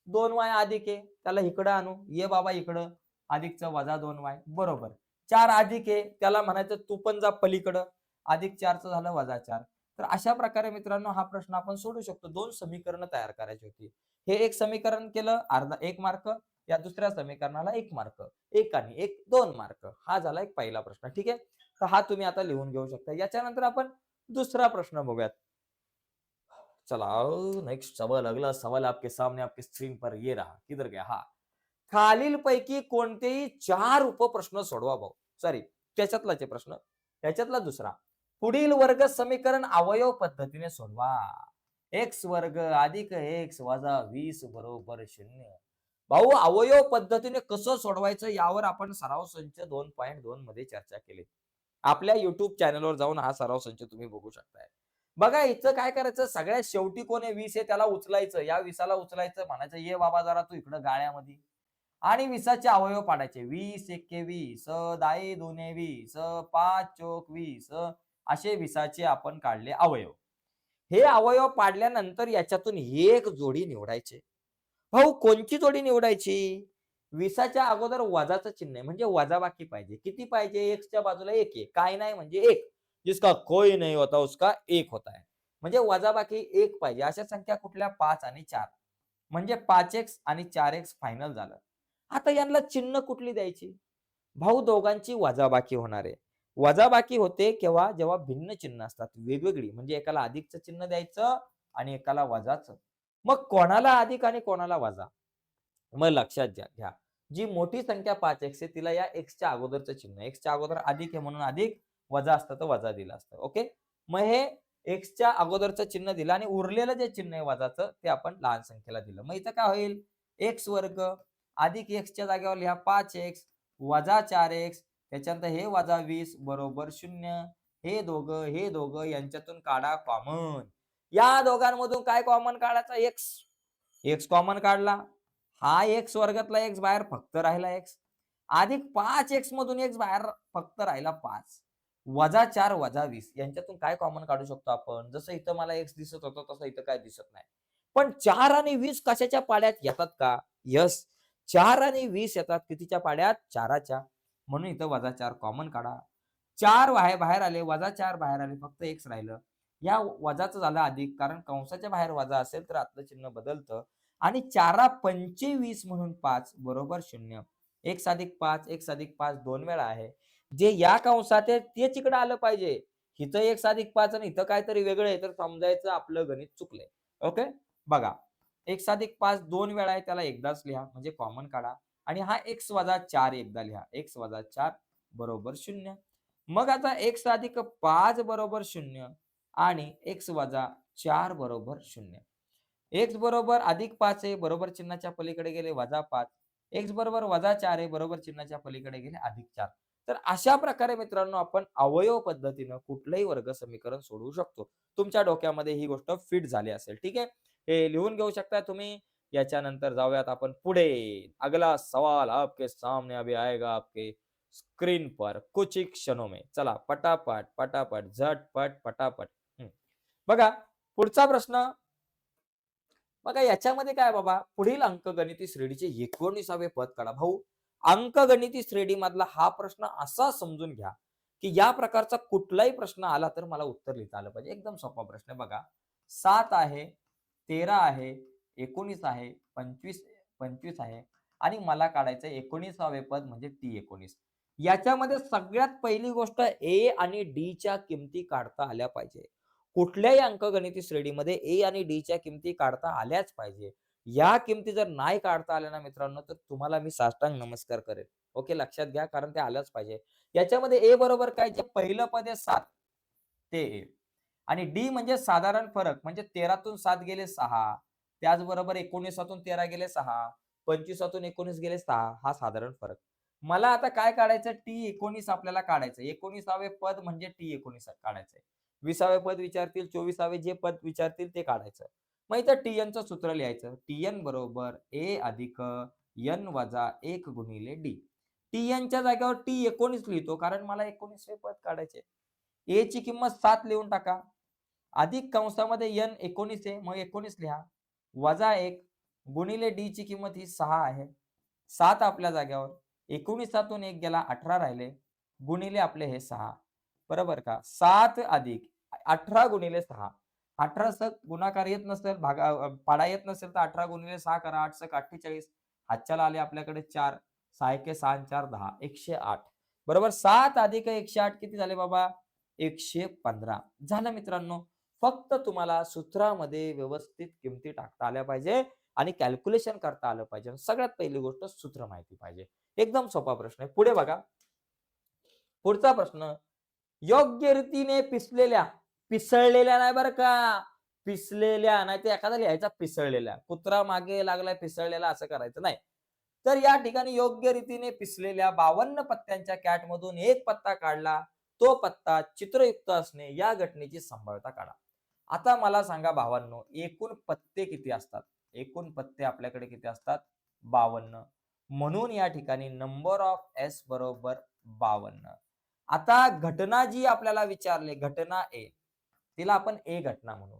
2y अधिक आहे, त्याला इकडं आणू, ये बाबा इकडं, अधिकचं वजा 2y बरोबर. 4 अधिक आहे त्याला म्हणायचं तू पण जा पलीकडं, अधिक 4चं झालं वजा 4. तर अशा प्रकारे मित्रांनो हा प्रश्न आपण सोडवू शकतो. 2 समीकरणं तयार करायची होती. हे एक समीकरण केलं अर्धा 1 मार्क, या दुसऱ्या समीकरणाला 1 मार्क. 1 आणि 1 2 मार्क. हा झाला एक पहिला प्रश्न. ठीक आहे. तर हा तुम्ही आता लिहून घेऊ शकता. याच्यानंतर आपण दुसरा प्रश्न बघूयात. चला नेक्स्ट सवाल, अगला सवाल आपके सामने आपकी स्क्रीन पर ये रहा. किधर गया? हा. खालीलपैकी कोणतेही 4 उपप्रश्न सोडवा भाऊ. सॉरी, त्याच्यातलाच आहे प्रश्न. त्याच्यातला दुसरा. पुढील वर्ग समीकरण अवयव पद्धतीने सोडवा. x वर्ग अधिक x वजा 20 बरोबर 0. भाऊ अवयव पद्धतीने कसं सोडवायचं यावर आपण सराव संच 2.2 मध्ये चर्चा केली. आपल्या YouTube चॅनलवर जाऊन हा सराव संच तुम्ही बघू शकताय. बघा इथं काय करायचं, सगळ्यात शेवटी कोण आहे 20 आहे त्याला उचलायचं. या 20ला उचलायचं, म्हणायचं ये बाबा जरा तू इकडं गाळ्यामध्ये. आणि 20चे अवयव पाडायचे. 20 एक्के 20, दाही दोन्ही 20, 5 चोक 20, असे 20चे आपण काढले अवयव. हे अवयव पाडल्यानंतर याच्यातून एक जोडी निवडायची. भाऊ कोणची जोडी निवडायची? 20च्या अगोदर वजाचं चिन्ह आहे म्हणजे वजाबाकी पाहिजे. किती पाहिजे? x बाजूला 1 आहे. काय नाही म्हणजे 1. जिसका कोई नहीं होता उसका 1 होता है. म्हणजे वजाबाकी 1 पाहिजे. अशा संख्या कुठल्या? 5 आणि 4. म्हणजे 5x आणि 4x फायनल झालं. आता यांना चिन्ह कुठली द्यायची? भाऊ दोघांची वजाबाकी होणार आहे. वजाबाकी होते केव्हा? जेव्हा भिन्न चिन्ह असतात, वेगवेगळी. म्हणजे एकाला अधिकचं चिन्ह द्यायचं आणि एकाला वजाचं. मग कोणाला अधिक आणि कोणाला वजा? मग लक्षात घ्या. जी मोठी संख्या 5x आहे तिला या xच्या अगोदरचं चिन्ह. xच्या अगोदर अधिक आहे म्हणून अधिक, वजा असतं तर वजा दिलं असतं. ओके. मग हे एक्सच्या अगोदरचं चिन्ह दिलं आणि उरलेलं जे चिन्ह आहे वजाचं ते आपण लहान संख्येला दिलं. मग इथं काय होईल? एक्स वर्ग अधिक एक्सच्या जागेवर लिहा 5x वजा 4x, त्याच्यानंतर हे वजा 20 बरोबर 0. हे दोघं यांच्यातून काढा कॉमन. या दोघांमधून काय कॉमन काढायचा? एक्स. एक्स कॉमन काढला. हा एक्स वर्गातला एक्स बाहेर फक्त राहिला एक्स. अधिक 5x मधून एक्स बाहेर फक्त राहिला 5. वजा 4 वजा 20 यांच्यातून काय कॉमन काढू शकतो आपण? जसं इथं मला एक्स दिसत होतं तसं इथं काय दिसत नाही. पण 4 आणि 20 कशाच्या पाड्यात येतात का? यस. 4 आणि 20 येतात कितीच्या पाड्यात? 4च्या. म्हणून इथं वजा 4 कॉमन काढा. 4 बाहेर आले, वजा 4 बाहेर आले, फक्त एक्स राहिलं. या वजाचं झालं अधिक, कारण कंसाच्या बाहेर वजा असेल तर आतलं चिन्ह बदलतं. आणि 4 25 म्हणून 5 बरोबर 0. x अधिक 5, x अधिक 5 2 वेळा आहे. जे या कंसात आहे तेच इकडे आलं पाहिजे. इथं x अधिक 5 आणि इथं काहीतरी वेगळं आहे तर समजायचं आपलं गणित चुकलंय. ओके. बघा x अधिक 5 2 वेळा आहे त्याला एकदाच लिहा म्हणजे कॉमन काढा. आणि हा x वजा 4 एकदा लिहा. x वजा 4 बरोबर 0. मग आता x अधिक 5 बरोबर 0 आणि x वजा 4 बरोबर 0. एक्स बरोबर अधिक 5 आहे बरोबर चिन्हाच्या पलीकडे गेले वजा 5. एक्स बरोबर वजा 4 आहे बरोबर चिन्हाच्या पलीकडे गेले अधिक 4. तर अशा प्रकारे मित्रांनो आपण अवयव पद्धतीनं कुठलंही वर्ग समीकरण सोडवू शकतो. तुमच्या डोक्यामध्ये ही गोष्ट फिट झाली असेल. ठीक आहे. हे लिहून घेऊ शकता तुम्ही. याच्यानंतर जाऊयात आपण पुढे. अगला सवाल आपके सामने अभी आएगा आपके स्क्रीन पर कुछ ही क्षणों में. चला पटापट पटापट झटपट पटापट. बघा पुढचा प्रश्न. बघा याच्यामध्ये काय बाबा, पुढील अंकगणिती श्रेणीचे 19वे पद काढा. भाऊ अंकगणिती श्रेणी मधला हा प्रश्न असा समजून घ्या की या प्रकारचा कुठलाही प्रश्न आला तर मला उत्तर लिहिता आलं पाहिजे. एकदम सोपा प्रश्न आहे बघा. 7 आहे, 13 आहे, 19 आहे, 25 आहे आणि मला काढायचं 19वे पद म्हणजे T19. याच्यामध्ये सगळ्यात पहिली गोष्ट A आणि D च्या किमती काढता आल्या पाहिजे. कुठल्याही अंकगणिती श्रेणीमध्ये ए आणि डी च्या किमती काढता आल्याच पाहिजे. या किमती जर नाही काढता आल्या ना मित्रांनो तर तुम्हाला मी साष्टांग नमस्कार करेल. ओके लक्षात घ्या कारण ते आलंच पाहिजे. याच्यामध्ये ए बरोबर काय? जे पहिलं पद आहे 7 ते ए आणि डी म्हणजे साधारण फरक म्हणजे 13तून 7 गेले 6. त्याचबरोबर 19तून 13 गेले 6. 25तून 19 गेले 6. हा साधारण फरक. मला आता काय काढायचं? T19 आपल्याला काढायचं. 19वे पद म्हणजे T19 काढायचंय. 20वे पद विचारतील, 24वे जे पद विचारतील ते काढायचं. मग इथं TNचं सूत्र लिहायचं. TN बरोबर A अधिक N वजा 1 गुणिले D. TNच्या जागेवर T19 लिहितो कारण मला 19वे पद काढायचे. A ची किंमत 7 लिहून टाका. अधिक कंसामध्ये N 19 आहे मग 19 लिहा. वजा 1 गुणिले D ची किंमत ही 6 आहे. 7 आपल्या जागेवर. 19तून 1 गेला 18 राहिले. गुणिले आपले हे 6, बरोबर का? 7 अधिक 18 गुणिले 6. 18 चा गुणाकार येत नसेल, पाडा येत नसेल तर 18 गुणिले 6 करा. 8 × 48. हातच्याला आले आपल्याकडे 4. 6 एके 6 आणि 4 10. 108. बरोबर. 7 अधिक 108 किती झाले बाबा? 115. झालं मित्रांनो. फक्त तुम्हाला सूत्रामध्ये व्यवस्थित किमती टाकता आल्या पाहिजे आणि कॅल्क्युलेशन करता आलं पाहिजे. सगळ्यात पहिली गोष्ट सूत्र माहिती पाहिजे. एकदम सोपा प्रश्न आहे. पुढे बघा. पुढचा प्रश्न. योग्य रीतीने पिसळलेल्या नाही बरं का, पिसलेल्या नाही तर एखादा लिहायचा पिसळलेल्या. कुत्रा मागे लागलाय पिसळलेला असं करायचं नाही. तर या ठिकाणी योग्य रीतीने पिसलेल्या 52 पत्त्यांच्या कॅटमधून एक पत्ता काढला. तो पत्ता चित्रयुक्त असणे या घटनेची संभाव्यता काढा. आता मला सांगा भावांनो, एकूण पत्ते किती असतात? एकूण पत्ते आपल्याकडे किती असतात? 52. म्हणून या ठिकाणी नंबर ऑफ एस बरोबर 52. आता घटना जी आपल्याला विचारली, घटना ए, तिला आपण ए घटना म्हणू.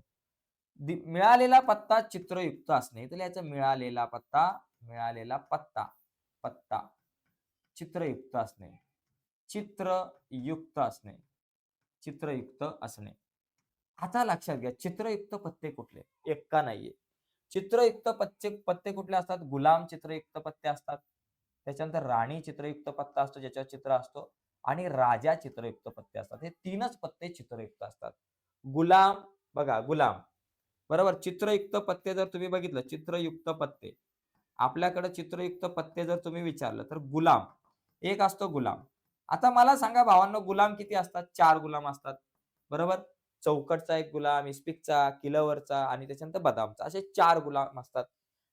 मिळालेला पत्ता चित्रयुक्त असणे, तर याचा मिळालेला पत्ता पत्ता चित्रयुक्त असणे, चित्रयुक्त असणे, चित्रयुक्त असणे. आता लक्षात घ्या, चित्रयुक्त पत्ते कुठले? एक्का नाहीये. चित्रयुक्त पत्ते कुठले असतात? गुलाम चित्रयुक्त पत्ते असतात. त्याच्यानंतर राणी चित्रयुक्त पत्ता असतो, ज्याच्यावर चित्र असतो, आणि राजा चित्रयुक्त पत्ते असतात. हे 3च पत्ते चित्रयुक्त असतात. गुलाम, बघा गुलाम, बरोबर. चित्रयुक्त पत्ते जर तुम्ही बघितलं, चित्रयुक्त पत्ते, आपल्याकडे चित्रयुक्त पत्ते जर तुम्ही विचारलं तर गुलाम एक असतो, गुलाम. आता मला सांगा भावांनो, गुलाम किती असतात? 4 गुलाम असतात, बरोबर. चौकटचा एक गुलाम, इस्पिकचा, किलवरचा आणि त्याच्यानंतर बदामचा, असे 4 गुलाम असतात.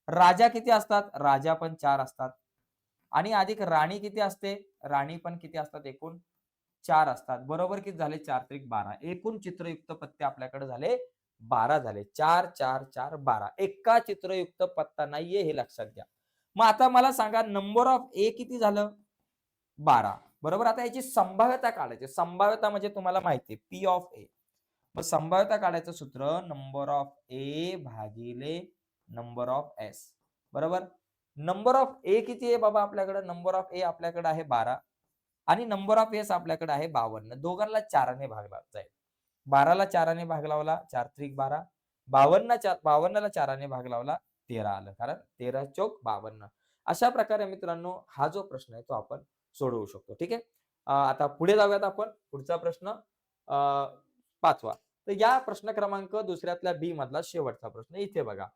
राजा किती असतात? राजा पण 4 असतात. आणि अधिक राणी किती असते? राणी पण किती असतात? एकूण 4 असतात. बरोबर किती झाले? 4 त्रिक 12. एकूण चित्रयुक्त पत्ते आपल्याकडे झाले 12 झाले. 4 4 4 12. एका चित्रयुक्त पत्ता नाहीये हे लक्षात घ्या. मग आता मला सांगा नंबर ऑफ ए किती झालं? 12. बरोबर. आता याची संभाव्यता काढायची. संभाव्यता म्हणजे तुम्हाला माहिती आहे पी ऑफ ए. मग संभाव्यता काढायचं सूत्र नंबर ऑफ ए भागिले नंबर ऑफ एस. बरोबर. नंबर ऑफ ए किती आहे बाबा आपल्याकडे? नंबर ऑफ ए आपल्याकडे आहे 12 आणि नंबर ऑफ एस आपल्याकडे आहे 52. दोघांना 4 ने भाग लावायचा आहे. 12 ला 4 ने भाग लावला 4 त्रिक 12. 52 ला 4 ने भाग लावला 13 आलं. कारण 13 चौक 52. अशा प्रकारे मित्रांनो हा जो प्रश्न आहे तो आपण सोडवू शकतो. ठीक आहे. आता पुढे जाऊयात आपण. पुढचा प्रश्न 5वा. तर या प्रश्न क्रमांक दुसऱ्यातल्या बी मधला शेवटचा प्रश्न इथे बघा.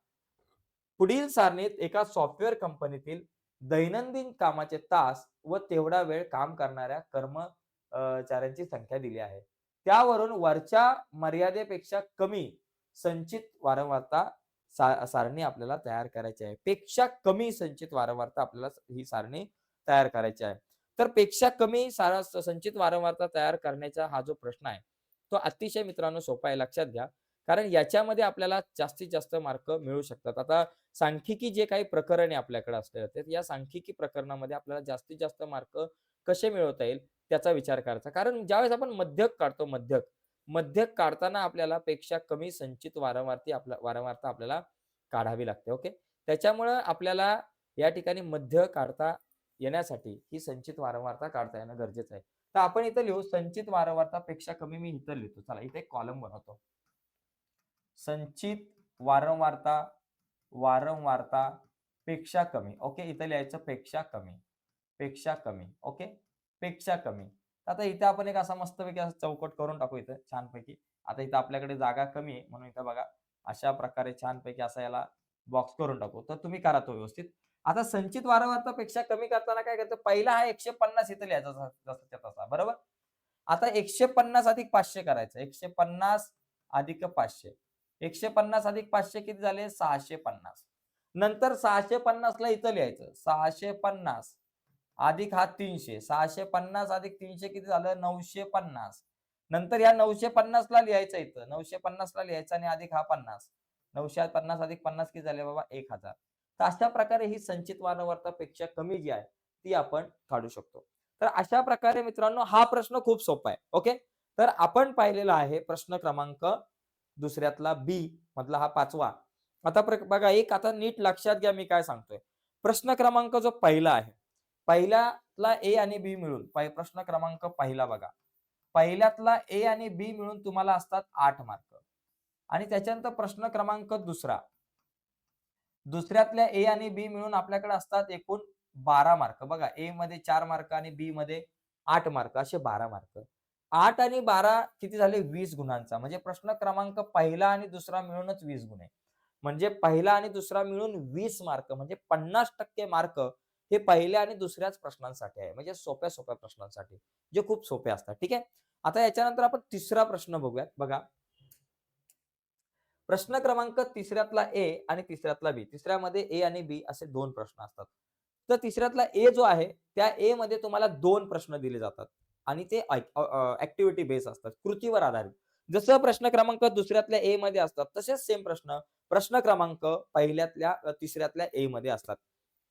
पुढील सारणीत एका सॉफ्टवेअर कंपनीतील दैनंदिन कामाचे तास व तेवढा वेळ काम करणाऱ्या कर्मचाऱ्यांची संख्या दिली आहे. त्यावरून वरच्या मर्यादेपेक्षा कमी संचित वारंवारता सारणी आपल्याला तयार करायची आहे. पेक्षा कमी संचित वारंवारता आपल्याला ही सारणी तयार करायची आहे. तर पेक्षा कमी संचित वारंवारता तयार करण्याचा हा जो प्रश्न आहे तो अतिशय मित्रांनो सोपा आहे. लक्षात घ्या. कारण याच्यामध्ये आपल्याला जास्तीत जास्त मार्क मिळू शकतात. आता सांख्यिकी जे काही प्रकरणे आपल्याकडे असले जाते, या सांख्यिकी प्रकरणामध्ये आपल्याला जास्तीत जास्त मार्क कसे मिळवता येईल त्याचा विचार करायचा. कारण ज्यावेळेस आपण मध्यक काढतो, मध्यक काढताना आपल्याला पेक्षा कमी संचित वारंवारता आपल्याला काढावी लागते. ओके. त्याच्यामुळे आपल्याला या ठिकाणी मध्य काढता येण्यासाठी ही संचित वारंवारता काढता येणं गरजेचं आहे. तर आपण इथं लिहू संचित वारंवारता पेक्षा कमी. मी इथं लिहितो. चला इथे एक कॉलम बनवतो. संचित वारंवारता पेक्षा कमी. ओके. इथं लिहायचं पेक्षा कमी. ओके. पेक्षा कमी. आता इथे आपण एक असा मस्तपैकी असा चौकट करून टाकू इथं छानपैकी. आता इथं आपल्याकडे जागा कमी आहे म्हणून इथं बघा अशा प्रकारे छानपैकी असा याला बॉक्स करून टाकू. तर तुम्ही करा तो व्यवस्थित. आता संचित वारंवारता पेक्षा कमी करताना काय करतो? पहिला हा 150 इथं लिहायचा जसाच्या तसा. बरोबर. आता 150 अधिक 500 करायचं. 150 अधिक 500. 150 अधिक 500 किती झाले? 650. नंतर 650 ला इथं लिहायचं. 650 अधिक हा 300. 650 अधिक 300 किती झालं? 950. नंतर या 950 ला लिहायचं इथं. 950 ला लिहायचं आणि अधिक हा 50. 950 अधिक 50 किती झाले बाबा? 1000. तर अशा प्रकारे ही संचित वारंवारता पेक्षा कमी जी आहे ती आपण काढू शकतो. तर अशा प्रकारे मित्रांनो हा प्रश्न खूप सोपा आहे. ओके. तर आपण पाहिलेला आहे प्रश्न क्रमांक दुसऱ्यातला बी मधला हा 5वा. आता बघा एक आता नीट लक्षात घ्या मी काय सांगतोय. प्रश्न क्रमांक जो पहिला आहे. पहिल्यातला ए आणि बी मिळून प्रश्न क्रमांक पहिला बघा. पहिल्यातला ए आणि बी मिळून तुम्हाला असतात 8 मार्क आणि त्याच्यानंतर प्रश्न क्रमांक दुसरा. दुसऱ्यातल्या ए आणि बी मिळून आपल्याकडे असतात एकूण 12 मार्क. बघा, ए मध्ये 4 मार्क आणि बी मध्ये 8 मार्क, असे 12 मार्क. 8 आणि 12 किती झाले? 20 गुणांचा. म्हणजे प्रश्न क्रमांक पहिला आणि दुसरा मिळूनच 20 गुण आहे. म्हणजे पहिला आणि दुसरा मिळून 20 मार्क, म्हणजे 50% मार्क हे पहिल्या आणि दुसऱ्याच प्रश्नांसाठी आहे. म्हणजे सोप्या प्रश्नांसाठी, जे खूप सोपे असतात. ठीक आहे. आता याच्यानंतर आपण तिसरा प्रश्न बघूयात. बघा, प्रश्न क्रमांक तिसऱ्यातला ए आणि तिसऱ्यातला बी. तिसऱ्यामध्ये ए आणि बी असे 2 प्रश्न असतात. तर तिसऱ्यातला ए जो आहे, त्या ए मध्ये तुम्हाला 2 प्रश्न दिले जातात आणि ते ॲक्टिव्हिटी बेस असतात, कृतीवर आधारित. जसं प्रश्न क्रमांक दुसऱ्यातल्या ए मध्ये असतात, तसेच सेम प्रश्न प्रश्न क्रमांक पहिल्यातल्या तिसऱ्यातल्या ए मध्ये असतात.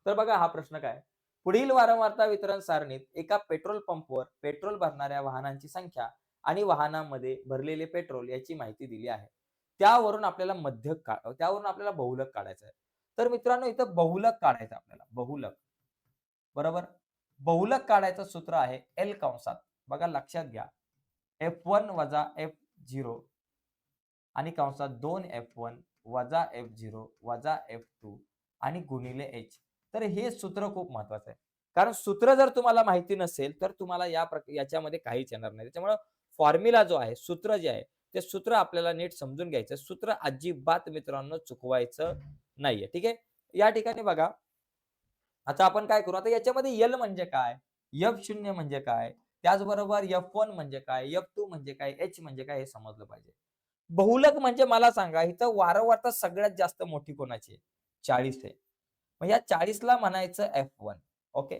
तर बघा हा प्रश्न काय? पुढील वारंवारता वितरण सारणीत एका पेट्रोल पंपवर पेट्रोल भरणाऱ्या वाहनांची संख्या आणि वाहनामध्ये भरलेले पेट्रोल याची माहिती दिली आहे. त्यावरून आपल्याला बहुलक काढायचं आहे. तर मित्रांनो, इथं बहुलक काढायचं आपल्याला. बहुलक, बरोबर? बहुलक काढायचं सूत्र आहे एल कंसात. बघा लक्षात घ्या. F1 वजा F0 आणि कंसात 2F1 वजा F0 वजा F2 आणि गुणिले H. तर हे सूत्र खूप महत्वाचं आहे. कारण सूत्र जर तुम्हाला माहिती नसेल, तर तुम्हाला याच्यामध्ये काहीच येणार नाही. त्याच्यामुळे फॉर्म्युला जो आहे, सूत्र जे आहे, ते सूत्र आपल्याला नीट समजून घ्यायचं. सूत्र अजिबात मित्रांनो चुकवायचं नाहीये. ठीक आहे. या ठिकाणी बघा, आता आपण काय करू? आता याच्यामध्ये एल म्हणजे काय? F0 म्हणजे काय? त्याचबरोबर F1 म्हणजे काय? F2 म्हणजे काय? H म्हणजे काय? हे समजलं पाहिजे. बहुलक म्हणजे मला सांगा, इथं वारंवारता सगळ्यात जास्त मोठी कोणाची आहे? 40 आहे. मग या 40ला म्हणायचं F1. ओके.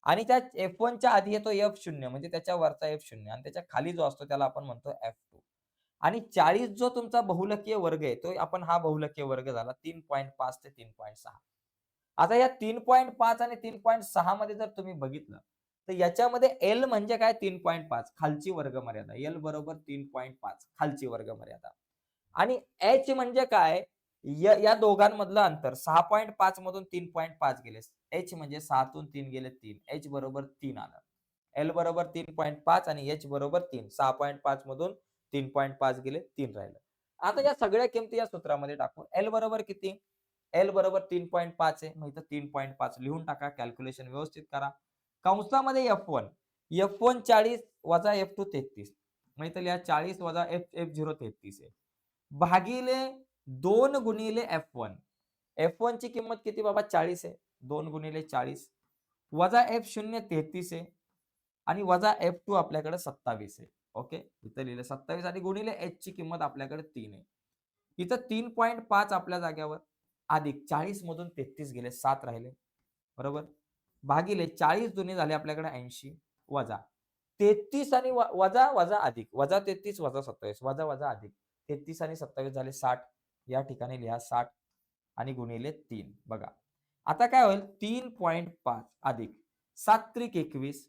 आणि त्या F1च्या आधी येतो F0, म्हणजे त्याच्या वरचा F0 आणि त्याच्या खाली जो असतो त्याला आपण म्हणतो F2. आणि 40 जो तुमचा बहुलकीय वर्ग आहे, तो आपण हा बहुलकीय वर्ग झाला 3.5 ते 3.6. आता या 3.5 आणि 3.6 मध्ये जर तुम्ही बघितलं, तर याच्यामध्ये एल म्हणजे काय? 3.5 खालची वर्गमर्यादा. एल बरोबर 3.5 खालची वर्गमर्यादा. आणि एच म्हणजे काय? या दोघांमधलं अंतर 6.5 मधून 3.5 गेले. एच म्हणजे 6 तून 3 गेले 3. एच बरोबर 3 आलं. एल बरोबर 3.5 आणि एच बरोबर 3. 6.5 मधून 3.5 गेले 3 राहिलं. आता या सगळ्या किमती या सूत्रामध्ये टाकू. एल बरोबर किती? एल बरोबर 3.5 आहे. मग इथं 3.5 लिहून टाका. कॅल्क्युलेशन व्यवस्थित करा. कंसामध्ये F1. F1 40 वजा F2 33. मग इथं लिहा 40 वजा F0 33 आहे. भागिले 2 गुणिले F1. F1 ची किंमत किती बाबा? 40 आहे. 2 गुणिले 40 वजा F0 33 आहे आणि वजा F2 आपल्याकडे 27 आहे. ओके. इथं लिहिलं 27 आणि गुणिले H ची किंमत आपल्याकडे 3 आहे. इथं 3.5 आपल्या जाग्यावर अधिक 40 मधून 33 गेले 7 राहिले. बरोबर? भागिले 40 दुनी झाले आपल्याकडे 80 वजा 33 आणि वजा वजा अधिक वजा 33 वजा 27 वजा वजा अधिक 33 आणि 27 झाले 60. या ठिकाणी लिहा 60 आणि गुणिले 3. बघा, आता काय होईल? 3.5 अधिक 7 त्रिक 21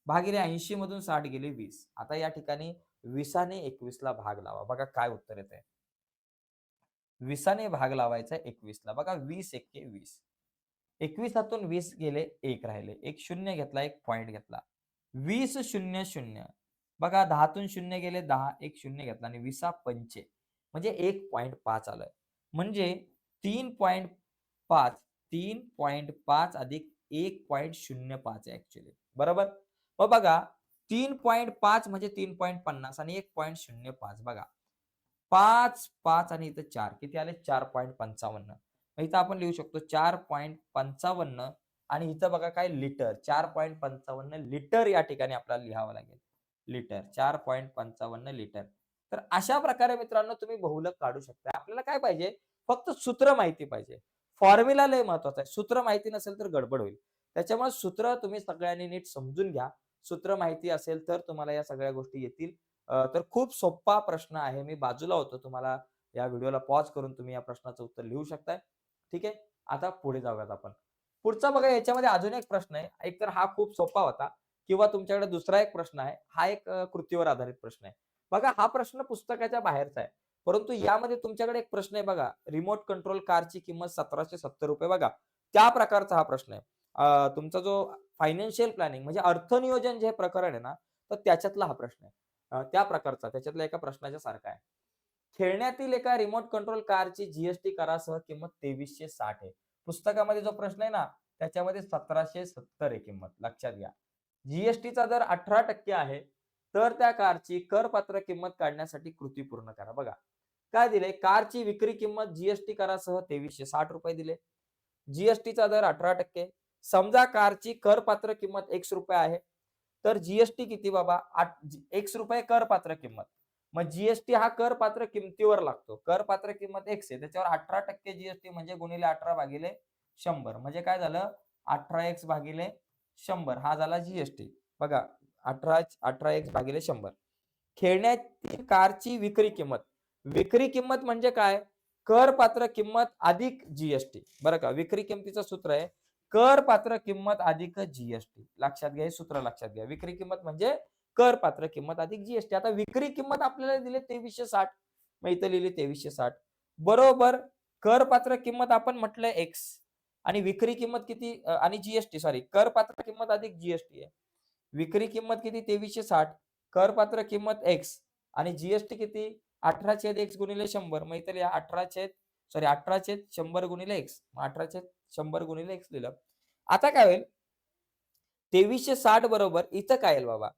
भागिले 80 मधून 60 गेले 20. आता या ठिकाणी 20 ने 21 ला भाग लावा. बघा काय उत्तर येतंय. 20 ने भाग लावायचा 21 ला. बघा 20 एक्के 20. 21 20 गेले, 1 राहिले. एक शून्य घेतला, एक पॉइंट घेतला. 20 0 0. बघा 10 शून्य गेले 10, एक शून्य घेतला आणि 20 पंचे म्हणजे 1.5 आलं. म्हणजे 3.5 3.5 अधिक 1.05 आहे ऍक्च्युअली. बरोबर? मग बघा 3.5 म्हणजे 3.50 आणि 1.05. बघा 5 5 आणि इथं 4 किती आले? 4.55. इथं आपण लिहू शकतो 4.55 आणि इथं बघा काय? लिटर. 4.55 लिटर या ठिकाणी आपल्याला लिहावं लागेल. Litre 4.55 litre. तर अशा प्रकारे मित्रांनो तुम्ही बहुलक काढू शकता. आपल्याला काय पाहिजे? फक्त सूत्र माहिती पाहिजे. फॉर्म्युला लय महत्वाचा आहे. सूत्र माहिती नसेल तर गडबड होईल. त्याच्यामुळे सूत्र तुम्ही सगळ्यांनी नीट समजून घ्या. सूत्र माहिती असेल तर तुम्हाला या सगळ्या गोष्टी येतील. तर खूप सोपा प्रश्न आहे. मी बाजूला होतो. तुम्हाला या व्हिडिओला पॉज करून तुम्ही या प्रश्नाचं उत्तर लिहू शकताय. ठीक आहे. आता पुढे जाऊयात आपण. पुढचा बघा, याच्यामध्ये अजून एक प्रश्न आहे. एकतर हा खूप सोपा होता किंवा तुमच्याकडे दुसरा एक प्रश्न आहे. हा एक कृतीवर आधारित प्रश्न आहे. बघा हा प्रश्न पुस्तकाच्या बाहेरचा आहे. परंतु यामध्ये तुमच्याकडे एक प्रश्न आहे बघा. रिमोट कंट्रोल कारची किंमत ₹1770 बघा. त्या प्रकारचा हा प्रश्न आहे. तुमचा जो फायनान्शियल प्लॅनिंग म्हणजे अर्थनियोजन जे प्रकरण आहे ना, तर त्याच्यातला हा प्रश्न आहे. त्या प्रकारचा त्याच्यातल्या एका प्रश्नाच्या सारखा आहे. खेळण्यातील एका रिमोट कंट्रोल कारची जीएसटी करासह किंमत 2360 आहे. पुस्तकामध्ये जो प्रश्न आहे ना, त्याच्यामध्ये 1770 आहे किंमत. लक्षात घ्या. जीएसटीचा दर 18% आहे, तर त्या कारची करपात्र किंमत काढण्यासाठी कृती पूर्ण करा. बघा, काय दिले? कारची विक्री किंमत जीएसटी करासह ₹2360 दिले. जीएसटीचा दर 18%. समजा कारची करपात्र किंमत ₹X आहे. तर जीएसटी किती बाबा? ₹X करपात्र किंमत. मग जीएसटी हा करपात्र किमतीवर लागतो. करपात्र किंमत X आहे. त्याच्यावर 18% जीएसटी म्हणजे गुणिले 18/100 म्हणजे काय झालं? 18x भागिले 100 हा झाला जीएसटी. बघा 18x/100. खेळण्यातील कारची विक्री किंमत. विक्री किंमत म्हणजे काय? करपात्र किंमत अधिक जीएसटी. बरं का? विक्री किमतीचं सूत्र आहे करपात्र किंमत अधिक जीएसटी. लक्षात घ्या, हे सूत्र लक्षात घ्या. विक्री किंमत म्हणजे करपात्र किंमत अधिक जीएसटी. आता विक्री किंमत आपल्याला दिली 2360. मग इथं लिहिली 2360 बरोबर. करपात्र किंमत आपण म्हटलंय एक्स आणि विक्री किंमत किती आणि जीएसटी सॉरी करपात्र किंमत अधिक जीएसटी आहे. विक्री किंमत किती 2360, करपात्र किंमत एक्स आणि जीएसटी किती 18/x गुणिले 100. मग इथे 18/100 गुणिले एक्स. 18/100 गुणिले एक्स लिहिलं. आता काय होईल? 2360 बरोबर इथं काय येईल बाबा?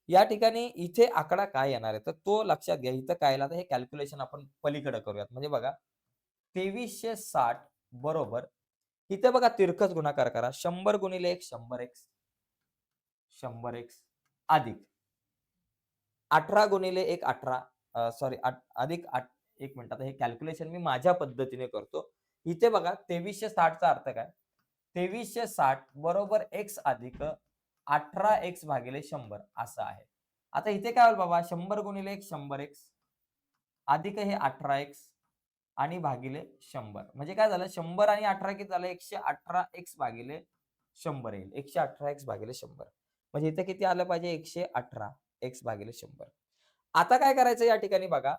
या ठिकाणी इथे आकडा काय येणार आहे? तर तो लक्षात घ्या. इथं काय येईल? आता हे कॅल्क्युलेशन आपण पलीकडे करूयात. म्हणजे बघा 2360 बरोबर इथे बघा तिरकस गुणाकार करा. 100 गुणिले 1 100x 100x अधिक 18 गुणिले 1 18 सॉरी अधिक 1 मिनिट आता हे कॅल्क्युलेशन मी माझ्या पद्धतीने करतो. इथे बघा 2360 चा अर्थ काय? 2360 बरोबर x अधिक 18x भागिले 100 असं आहे. आता इथे काय होईल बाबा 100 गुणिले 1 100x अधिक हे 18x आणि भागिले 100 म्हणजे काय झालं 100 आणि 18 किती झालं 118x भागिले 100 येईल. 118x भागिले 100 म्हणजे इथे किती आलं पाहिजे 118x भागिले 100. आता काय करायचं या ठिकाणी बघा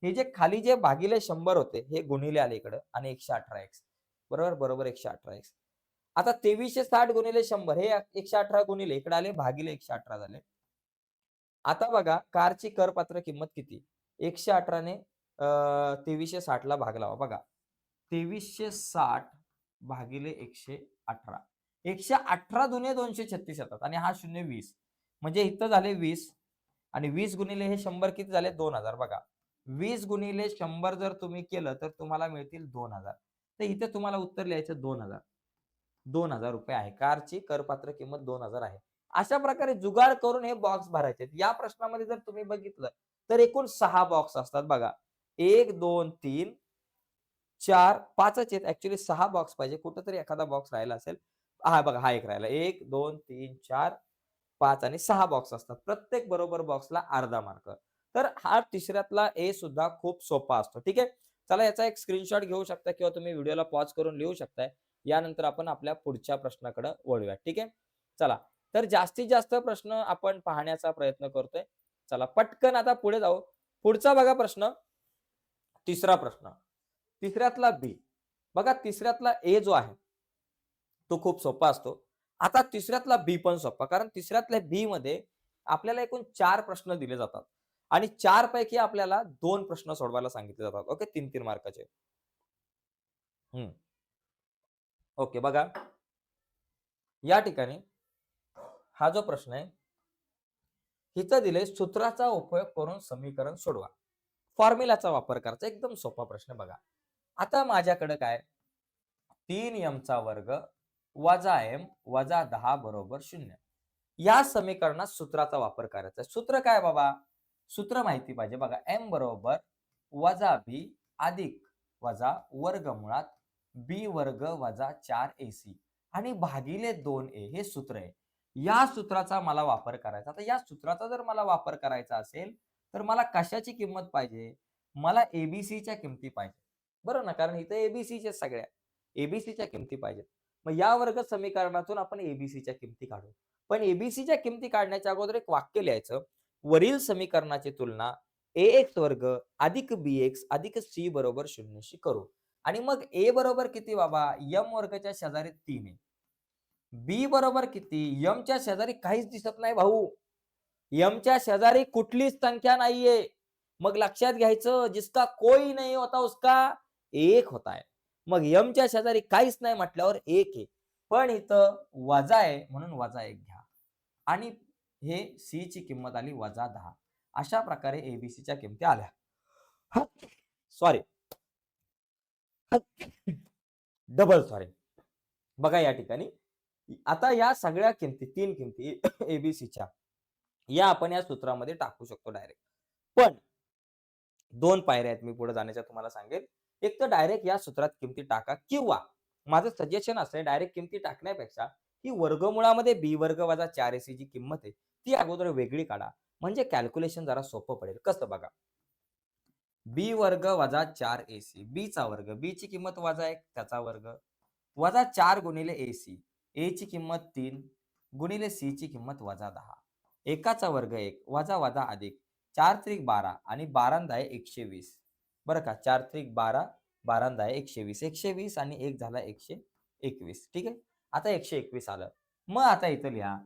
हे जे खाली जे भागिले 100 होते हे गुणिले आले इकडं आणि 118x बरोबर बरोबर 118x. आता 2360 गुणिले 100 हे 118 गुणिले इकडे आले भागिले 118 झाले. आता बघा कारची करपात्र किंमत किती? 118 ने 2360 ला भाग लावा बघा. 2360 भागिले 118. 118 दुने 236 येतात आणि हा 0 20 म्हणजे इथं झाले 20 आणि 20 गुणिले हे 100 किती झाले 2000 बघा. 20 गुणिले 100 जर तुम्ही केलं तर तुम्हाला मिळतील 2000. तर इथे तुम्हाला उत्तर लिहायचं 2000. ₹2000 आहे. कारची करपात्र किंमत 2000 आहे. अशा प्रकारे जुगाड करून हे बॉक्स भरायचे. या प्रश्नामध्ये जर तुम्ही बघितलं तर एकूण 6 बॉक्स असतात बघा. 1, 2, 3, 4, 5च आहेत. ॲक्चुअली 6 बॉक्स पाहिजे. कुठेतरी एखादा बॉक्स राहिला असेल. हा बघा हा एक राहिला. 1, 2, 3, 4, 5 आणि 6 बॉक्स असतात. प्रत्येक बरोबर बॉक्सला अर्धा मार्क. तर हा तिसऱ्यातला ए सुद्धा खूप सोपा असतो. ठीक आहे. चला याचा एक स्क्रीनशॉट घेऊ शकता किंवा तुम्ही व्हिडिओला पॉज करून लिहू शकताय. यानंतर आपण आपल्या पुढच्या प्रश्नाकडे वळूया. ठीक आहे. चला तर जास्तीत जास्त प्रश्न आपण पाहण्याचा प्रयत्न करतोय. चला पटकन आता पुढे जाऊ. पुढचा बघा प्रश्न. तिसरा प्रश्न. तिसऱ्यातला बी. बघा तिसऱ्यातला ए जो आहे तो खूप सोपा असतो. आता तिसऱ्यातला बी पण सोपा कारण तिसऱ्यातल्या बी मध्ये आपल्याला एकूण 4 प्रश्न दिले जातात आणि 4 पैकी आपल्याला 2 प्रश्न सोडवायला सांगितले जातात. ओके 3-3 मार्काचे. ओके बघा. या ठिकाणी हा जो प्रश्न आहे इथं दिले सूत्राचा उपयोग करून समीकरण सोडवा. फॉर्म्युलाचा वापर करायचा एकदम सोपा प्रश्न बघा. आता माझ्याकडे काय 3m चा वर्ग वजा m वजा 10 बरोबर 0. या समीकरणात सूत्राचा वापर करायचा. सूत्र काय बाबा? सूत्र माहिती पाहिजे बघा. m बरोबर वजा b अधिक वजा वर्गमुळात b वर्ग वजा 4ac आणि भागिले 2a हे सूत्र आहे. या सूत्राचा मला वापर करायचा. आता या सूत्राचा जर मला वापर करायचा असेल तर मला कशाची किंमत पाहिजे? मला एबीसीच्या किमती पाहिजे. बरोबर ना? कारण इथे एबीसीच्या सगळ्या एबीसीच्या किमती पाहिजेत. मग या वर्ग समीकरणातून आपण एबीसीच्या किमती काढू. पण एबीसीच्या किमती काढण्याच्या अगोदर एक वाक्य लिहायचं. वरील समीकरणाची तुलना ax वर्ग अधिक bx अधिक c बरोबर 0 शी करू. आणि मग a बरोबर किती बाबा? m वर्गच्या शेजारी 3 आहे. बी बरोबर किती? यमच्या शेजारी काहीच दिसत नाही भाऊ. यमच्या शेजारी कुठलीच संख्या नाहीये. मग लक्षात घ्यायचं, जिसका कोई नहीं होता उसका एक होता है. मग यमच्या शेजारी काहीच नाही म्हटल्यावर एक आहे. पण इथं वजा आहे म्हणून वजा एक घ्या. आणि हे सी ची किंमत आली -10. अशा प्रकारे एबीसीच्या किमती आल्या. सॉरी. Double sorry. बघा या ठिकाणी आता या सगळ्या किमती, 3 किमती एबीसीच्या या आपण या सूत्रामध्ये टाकू शकतो डायरेक्ट. पण 2 पायऱ्या आहेत मी पुढे जाण्याच्या तुम्हाला सांगेल. एक तर डायरेक्ट या सूत्रात किमती टाका किंवा माझं सजेशन असं आहे डायरेक्ट किमती टाकण्यापेक्षा ही वर्गमुळामध्ये बी वर्ग वजा 4ac जी किंमत आहे ती अगोदर वेगळी काढा. म्हणजे कॅल्क्युलेशन जरा सोपं पडेल. कसं बघा. बी वर्ग वजा 4ac बी चा वर्ग, बी ची किंमत वजा 1 त्याचा वर्ग वजा 4 गुणिले ac, a ची किंमत 3 गुणिले c ची किंमत -10. एकाचा वर्ग 1 वजा वजा अधिक 4 त्रिक 12 आणि 12 आहे 120. बरं का 4 त्रिक 12, 12 आहे 120. 120 आणि 1 झाला 121. ठीक आहे. आता 121 आलं. मग आता इथं लिहा.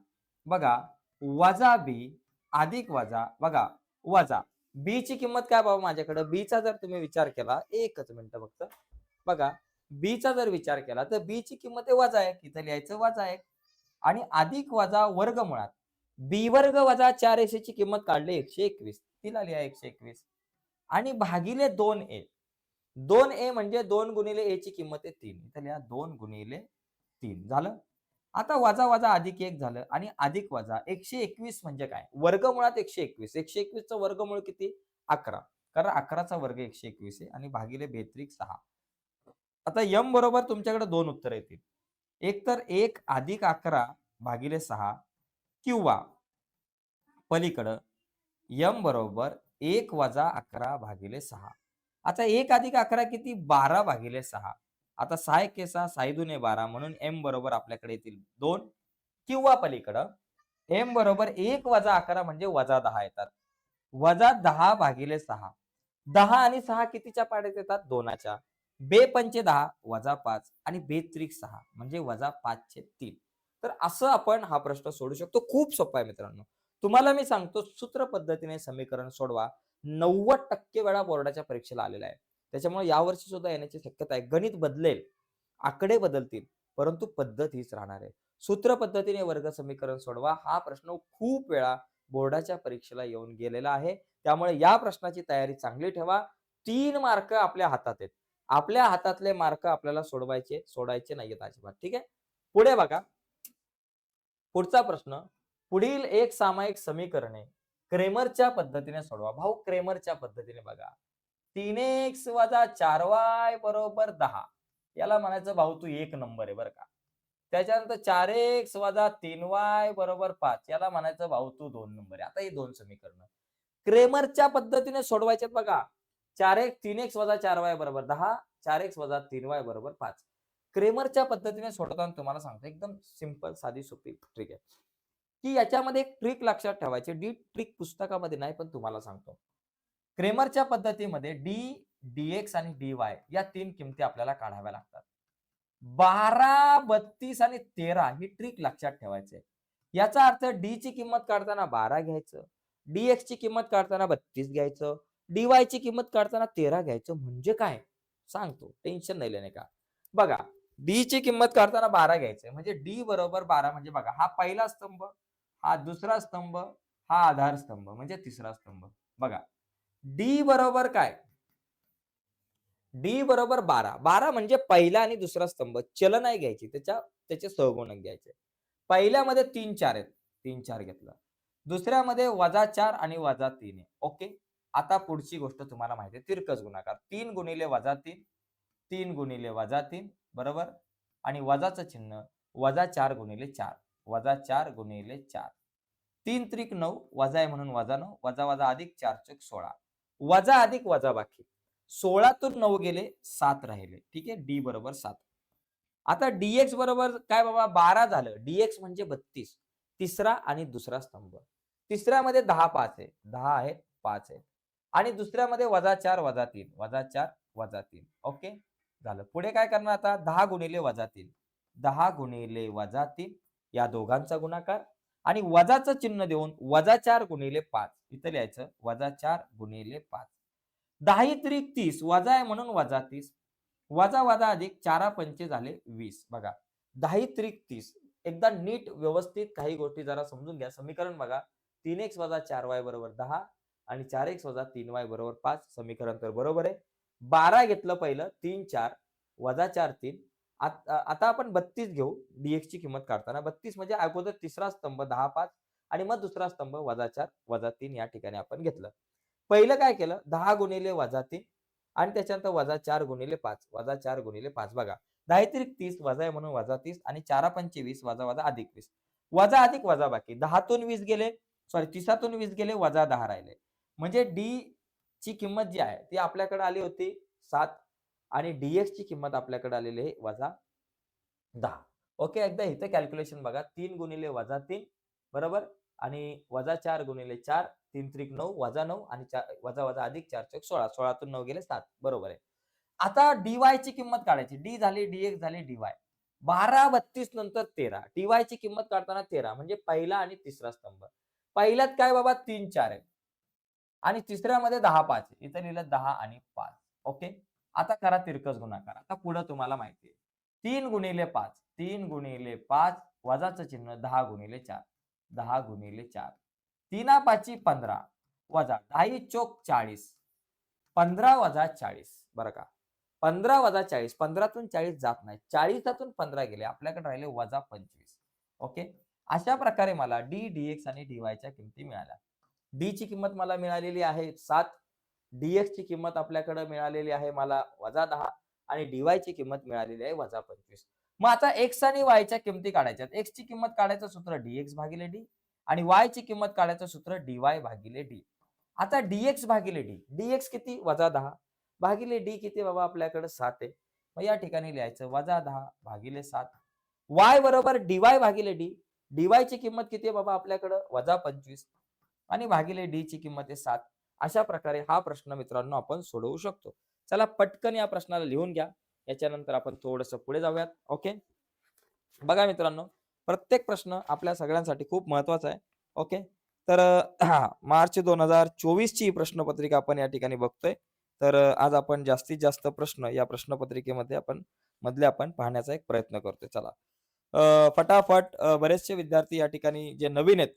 बघा वजा बी अधिक वजा बघा वजा बी ची किंमत काय बाबा माझ्याकडे बी चा जर तुम्ही विचार केला एकच मिनिट फक्त बघा बी चा जर विचार केला तर बी ची किंमत आहे वजा 1 इथं लिहायचं वजा 1 आणि अधिक वजा वर्गमुळात बी वर्ग वजा 4ac ची किंमत काढली 121 तिला लिहा 121 आणि भागिले 2a 2a म्हणजे 2 गुणिले a ची किंमत आहे 3 इथं लिहा 2 गुणिले 3 झालं. आता वजा वजा अधिक 1 झालं आणि अधिक वजा 121 म्हणजे काय? वर्गमुळात 121. 121 चं वर्गमूळ किती? 11. कारण 11 चा वर्ग 121 आहे आणि भागिले बेत्रिक 6. आता m बरोबर तुमच्याकडे 2 उत्तर येतील. एक तर 1 अधिक 11 भागिले 6 किंवा पलीकडं m बरोबर 1 वजा 11 भागिले 6. आता 1 अधिक 11 किती? 12 भागिले 6. आता 6 एके 6, 6 दुने 12 म्हणून m बरोबर आपल्याकडे येतील 2 किंवा पलीकडं m बरोबर 1 वजा 11 म्हणजे वजा 10 येतात. वजा 10 भागिले 6. 10 आणि 6 कितीच्या पाड्यात येतात? 2च्या. बेपंचे 10 वजा 5 आणि बेत्रिक 6 म्हणजे वजा 5/3. तर असं आपण हा प्रश्न सोडू शकतो. खूप सोपा आहे मित्रांनो. तुम्हाला मी सांगतो सूत्र पद्धतीने समीकरण सोडवा. 90% वेळा बोर्डाच्या परीक्षेला आलेला आहे. त्याच्यामुळे यावर्षी सुद्धा येण्याची शक्यता आहे. गणित बदलेल, आकडे बदलतील, परंतु पद्धत हीच राहणार आहे. सूत्र पद्धतीने वर्ग समीकरण सोडवा. हा प्रश्न खूप वेळा बोर्डाच्या परीक्षेला येऊन गेलेला आहे. त्यामुळे या प्रश्नाची तयारी चांगली ठेवा. 3 मार्क आपल्या हातात आहेत. आपल्या हातातले मार्क आपल्याला सोडायचे नाहीयेत अजिबात. ठीक आहे. पुढे बघा. पुढचा प्रश्न. पुढील एक सामायिक समीकरणे क्रेमरच्या पद्धतीने सोडवा. भाऊ क्रेमरच्या पद्धतीने बघा. 3x वजा 4y बरोबर 10. याला म्हणायचं भाऊ तू एक नंबर आहे बरं का. त्याच्यानंतर 4x वजा 3y बरोबर 5. याला म्हणायचं भाऊ तू 2 नंबर आहे. आता ही 2 समीकरणं क्रेमरच्या पद्धतीने सोडवायचे बघा. 3x वजा 4y बरोबर 10, 4x वजा 3y बरोबर 5. क्रेमरच्या पद्धतीने सोडवताना तुम्हाला सांगतो एकदम सिंपल साधी सोपी ट्रिक आहे. की याच्यामध्ये एक ट्रिक लक्षात ठेवायची. डी ट्रिक पुस्तकामध्ये नाही पण तुम्हाला सांगतो. क्रेमरच्या पद्धतीमध्ये डी, डीएक्स आणि डीवाय या 3 किमती आपल्याला काढाव्या लागतात. 12, 32 आणि 13 ही ट्रिक लक्षात ठेवायची आहे. याचा अर्थ डी ची किंमत काढताना 12 घ्यायचं, डीएक्स ची किंमत काढताना 32 घ्यायचं, डीवाय ची किंमत काढताना 13 घ्यायचं. म्हणजे काय? सांगतो. टेन्शन नाही लेणे का. बघा डी ची किंमत काढताना 12 घ्यायचं म्हणजे डी बरोबर 12 म्हणजे बघा हा पहिला स्तंभ, हा दुसरा स्तंभ, हा आधार स्तंभ म्हणजे तिसरा स्तंभ. बघा डी बरोबर काय? डी बरोबर 12. 12 म्हणजे पहिला आणि दुसरा स्तंभ. चल नाही घ्यायची. त्याचे सहगुणक घ्यायचे. पहिल्यामध्ये 3, 4 आहेत. 3, 4 घेतलं. दुसऱ्यामध्ये -4 आणि -3 आहे. ओके. आता पुढची गोष्ट तुम्हाला माहिती आहे तिरकस गुणाकार. 3 गुणिले -3, 3 गुणिले -3 बरोबर आणि वजाचं चिन्ह -4 गुणिले 4, -4 गुणिले 4. 3 त्रिक 9 वजा आहे म्हणून -9 वजा वजा अधिक 4 चूक 16. वजा अधिक वजा बाकी. 16 तून 9 गेले 7 राहिले. ठीक आहे. डी बरोबर 7. आता डीएक्स बरोबर काय बाबा 12 झालं. डीएक्स म्हणजे 32. तिसरा आणि दुसरा स्तंभ. तिसऱ्यामध्ये 10 5 आहे. 10 आहेत 5 आहेत. आणि दुसऱ्यामध्ये -4 -3 -4 -3. ओके झालं. पुढे काय करणार आता 10 गुणिले -3 10 गुणिले -3 या दोघांचा गुणाकार आणि वजाचं चिन्ह देऊन -4 गुणिले 5 इथं लिहायचं -4 गुणिले 5. 10 त्रिक 30 वजा आहे म्हणून -30 वजा वजा अधिक 4 पंचे झाले 20. बघा 10 त्रिक 30 एकदा नीट व्यवस्थित काही गोष्टी जरा समजून घ्या. समीकरण बघा 3x - 4y = 10 आणि 4x - 3y = 5. समीकरण तर बरोबर आहे. 12 घेतलं पहिलं 3 4 -4 3. आता आपण 32 घेऊ dx ची किंमत काढताना. 32 म्हणजे अगोदर तिसरा स्तंभ 10 5 आणि मग दुसरा स्तंभ -4 -3 या ठिकाणी आपण घेतलं. पहिलं काय केलं 10 गुणिले -3 आणि त्याच्यानंतर -4 गुणिले 5 -4 गुणिले 5 बघा 10 त्रिक 30 वजा आहे म्हणून -30 आणि 4 पंचे 20 वजा वजा अधिक 20 वजा अधिक वजा बाकी 10 तून 20 गेले सॉरी 30 तून 20 गेले वजा 10 राहिले. म्हणजे डी ची किंमत जी आहे ती आपल्याकडे आली होती 7 आणि dx ची किंमत आपल्याकडे आलेली आहे -10. ओके एकदा इथे कॅल्क्युलेशन बघा 3 गुणिले -3 बरोबर आणि -4 गुणिले 4 3 त्रिक 9 वजा 9 आणि वजा वजा अधिक 4 चौक 16 16 तून 9 गेले 7 बरोबर आहे. आता dy ची किंमत काढायची d झाली dx झाली dy 12 32 नंतर 13 dy ची किंमत काढताना 13 म्हणजे पहिला आणि तिसरा स्तंभ. पहिल्यात काय बाबा 3 4 आहे आणि तिसऱ्यामध्ये 10 5 आहे. इथं लिहिलं 10 आणि 5 ओके. आता करा तिरकस गुणाकार. आता पुढे तुम्हाला माहिती आहे 3 गुणिले 5 3 गुणिले 5 वजाचं चिन्ह 10 गुणिले 4 10 गुणिले 4 3 5 15 वजा 10 चोक 40 15 वजा 40 बरं का 15 वजा 40 15 तून 40 जात नाही 40 तून 15 गेले आपल्याकडे राहिले वजा 25 ओके. अशा प्रकारे मला d dx आणि dy च्या किमती मिळाल्या. d ची किंमत मला मिळालेली आहे 7 dx ची किंमत आपल्याकडे मिळालेली आहे मला -10 आणि dy ची किंमत मिळालेली आहे -25. मग आता x आणि y च्या किमती काढायच्यात. x ची किंमत काढायचं सूत्र dx भागिले d आणि y ची किंमत काढायचं सूत्र dy भागिले d. आता dx भागिले d dx किती -10 भागिले d किती बाबा आपल्याकडे 7 आहे. मग या ठिकाणी लिहायचं -10 भागिले 7 y बरोबर dy भागिले d dy ची किंमत किती आहे बाबा आपल्याकडे -25 आणि भागिले d ची किंमत आहे 7. अशा प्रकारे हा प्रश्न मित्रांनो आपण सोडवू शकतो. चला पटकन या प्रश्नाला लिहून घ्या. याच्यानंतर आपण थोडंसं पुढे जाऊयात. ओके. बघा मित्रांनो प्रत्येक प्रश्न आपल्या सगळ्यांसाठी खूप महत्वाचा आहे. ओके. तर मार्च 2024 ची प्रश्नपत्रिका आपण या ठिकाणी बघतोय. तर आज आपण जास्तीत जास्त प्रश्न या प्रश्नपत्रिकेमध्ये आपण पाहण्याचा एक प्रयत्न करतोय. चला फटाफट बरेचसे विद्यार्थी या ठिकाणी जे नवीन आहेत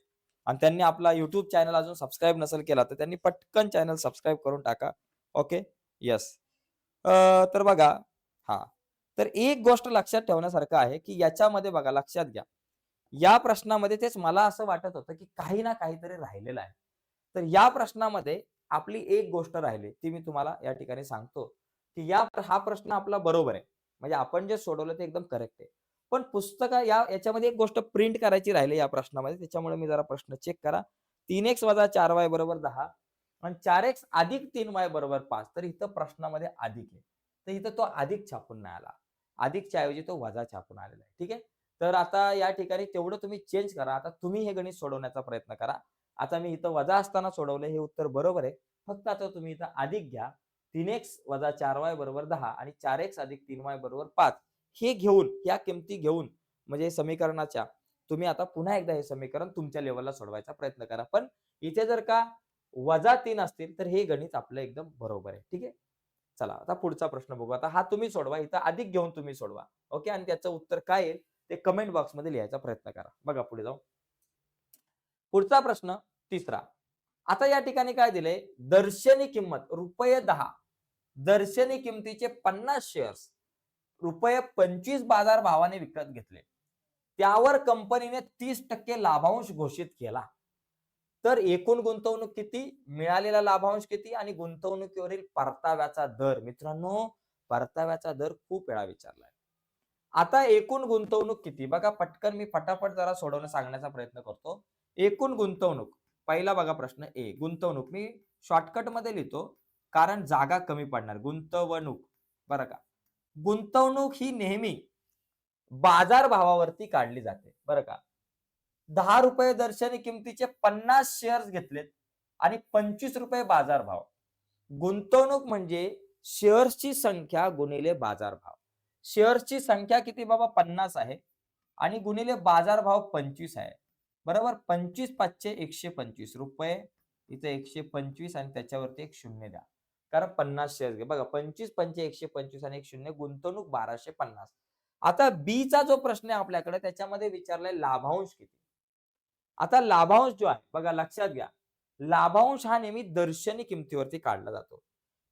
आणि त्यांनी आपला YouTube चॅनल अजून सबस्क्राईब नसेल केला तर त्यांनी पटकन चॅनल सबस्क्राईब करून टाका. ओके. येस. तर बघा हां. तर एक गोष्ट लक्षात ठेवण्यासारखं आहे, की याच्यामध्ये बघा लक्षात घ्या. या प्रश्नामध्ये तेच मला असं वाटत होतं, की काही ना काहीतरी राहिलेलं आहे. तर या प्रश्नामध्ये आपली एक गोष्ट राहिली, ती मी तुम्हाला या ठिकाणी सांगतो, की हा प्रश्न आपला बरोबर आहे. म्हणजे आपण जे सोडवलं ते एकदम करेक्ट आहे. पण याच्यामध्ये एक गोष्ट प्रिंट करायची राहिली या प्रश्नामध्ये. त्याच्यामुळे मी जरा प्रश्न चेक करा. 3x - 4y = 10 आणि 4x + 3y = 5. तर इथं प्रश्नामध्ये अधिक आहे. तर इथं तो अधिक छापून नाही आला. अधिकच्या ऐवजी तो वजा छापून आलेला आहे. ठीक आहे. तर आता या ठिकाणी तेवढं तुम्ही चेंज करा. आता तुम्ही हे गणित सोडवण्याचा प्रयत्न करा. आता मी इथं वजा असताना सोडवलं हे उत्तर बरोबर आहे. फक्त आता तुम्ही इथं अधिक घ्या. 3x - 4y = 10 आणि 4x + 3y = 5. हे घेऊन या किमती घेऊन म्हणजे समीकरणाच्या तुम्ही आता पुन्हा एकदा हे समीकरण तुमच्या लेव्हलला सोडवायचा प्रयत्न करा. पण इथे जर का -3 असतील तर हे गणित आपलं एकदम बरोबर आहे. ठीक आहे. चला आता पुढचा प्रश्न बघू. आता हा तुम्ही सोडवा. इथं अधिक घेऊन तुम्ही सोडवा. ओके. आणि त्याचं उत्तर काय येईल ते कमेंट बॉक्समध्ये लिहायचा प्रयत्न करा. बघा पुढे जाऊ. पुढचा प्रश्न तिसरा. आता या ठिकाणी काय दिलंय दर्शनी किंमत ₹10 दर्शनी किमतीचे 50 शेअर्स ₹25 बाजार भावाने विकत घेतले. त्यावर कंपनीने 30% लाभांश घोषित केला. तर एकूण गुंतवणूक किती, मिळालेला लाभांश किती आणि गुंतवणुकीवरील परताव्याचा दर. मित्रांनो, परताव्याचा दर खूप वेळा विचारलाय. आता एकूण गुंतवणूक किती बघा पटकन मी फटाफट जरा सोडवणं सांगण्याचा प्रयत्न करतो. एकूण गुंतवणूक पहिला बघा प्रश्न ए गुंतवणूक मी शॉर्टकट मध्ये लिहितो कारण जागा कमी पडणार. गुंतवणूक बरं का गुंतवणूक ही नेहमी बाजार भावावरती काढली जाते बरं का. ₹10 दर्शनी किमतीचे 50 शेअर्स घेतलेत आणि ₹25 बाजार भाव. गुंतवणूक म्हणजे शेअर्सची संख्या गुणिले बाजार भाव. शेअर्सची संख्या किती बाबा 50 आहे आणि गुणिले बाजारभाव 25 आहे. बरोबर 25 5 125 रुपये, इथे 125 आणि त्याच्यावरती एक शून्य द्या. कारण 50 शेअर्स घे. बघा 25 5 125 आणि एक शून्य, गुंतवणूक 1250. आता बी चा जो प्रश्न आहे आपल्याकडे त्याच्यामध्ये विचारलाय लाभांश किती. आता लाभांश जो आहे बघा लक्षात घ्या, लाभांश हा नेहमी दर्शनी किमतीवरती काढला जातो.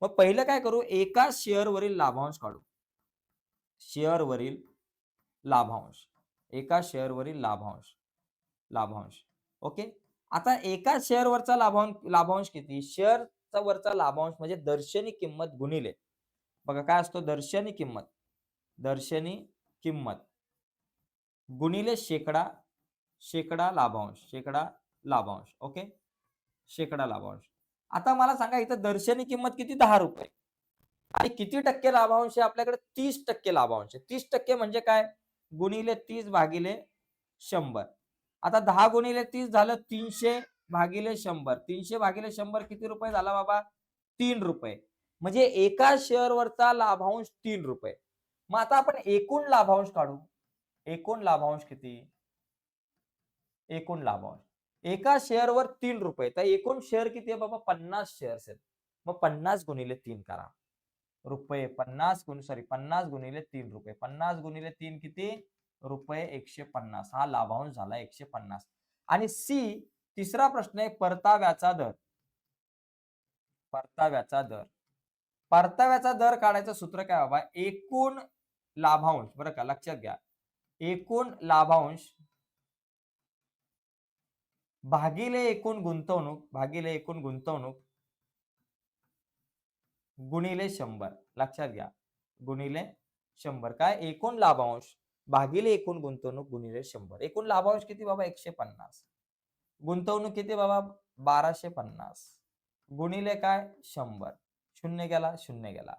मग पहिलं काय करू, एका शेअरवरील लाभांश काढू. शेअरवरील लाभांश, एका शेअरवरील लाभांश, लाभांश ओके. आता एका शेअरवरचा लाभांश किती, शेअरचा वरचा लाभांश म्हणजे दर्शनी किंमत गुणिले, बघा काय असतो दर्शनी किंमत, दर्शनी किंमत गुणिले शेकडा, शेकडा लाभांश, शेकडा लाभांश ओके, शेकडा लाभांश. आता मला सांगा इथं दर्शनी किंमत किती 10 रुपये आणि किती टक्के लाभांश आहे आपल्याकडे, 30% लाभांश आहे. 30% म्हणजे काय, गुणिले 30 भागिले 100. आता 10 गुणिले 30 झालं 300 भागिले 100. 300 भागिले 100 किती रुपये झाला बाबा, 3 रुपये. म्हणजे एका शेअरवरचा लाभांश 3 रुपये. मग आता आपण एकूण लाभांश काढू. एकूण लाभांश किती, एकूण लाभांश एका शेअरवर 3 रुपये, तर एकूण शेअर किती आहे बाबा, 50 शेअर्स आहेत. मग 50 गुणिले 3 करा रुपये, 50 गुणिले 3 रुपये, 50 गुणिले 3 किती रुपये, 150. हा लाभांश झाला 150. आणि सी तिसरा प्रश्न आहे परताव्याचा दर. परताव्याचा दर, परताव्याचा दर काढायचं सूत्र काय बाबा, एकूण लाभांश, बरं का लक्षात घ्या, एकूण लाभांश भागिले एकूण गुंतवणूक, भागिले एकूण गुंतवणूक गुणिले 100. लक्षात घ्या, गुणिले 100. काय, एकूण लाभांश भागिले एकूण गुंतवणूक गुणिले 100. एकूण लाभांश किती बाबा 150, गुंतवणूक किती बाबा 1250 गुणिले काय 100. शून्य गेला, शून्य गेला.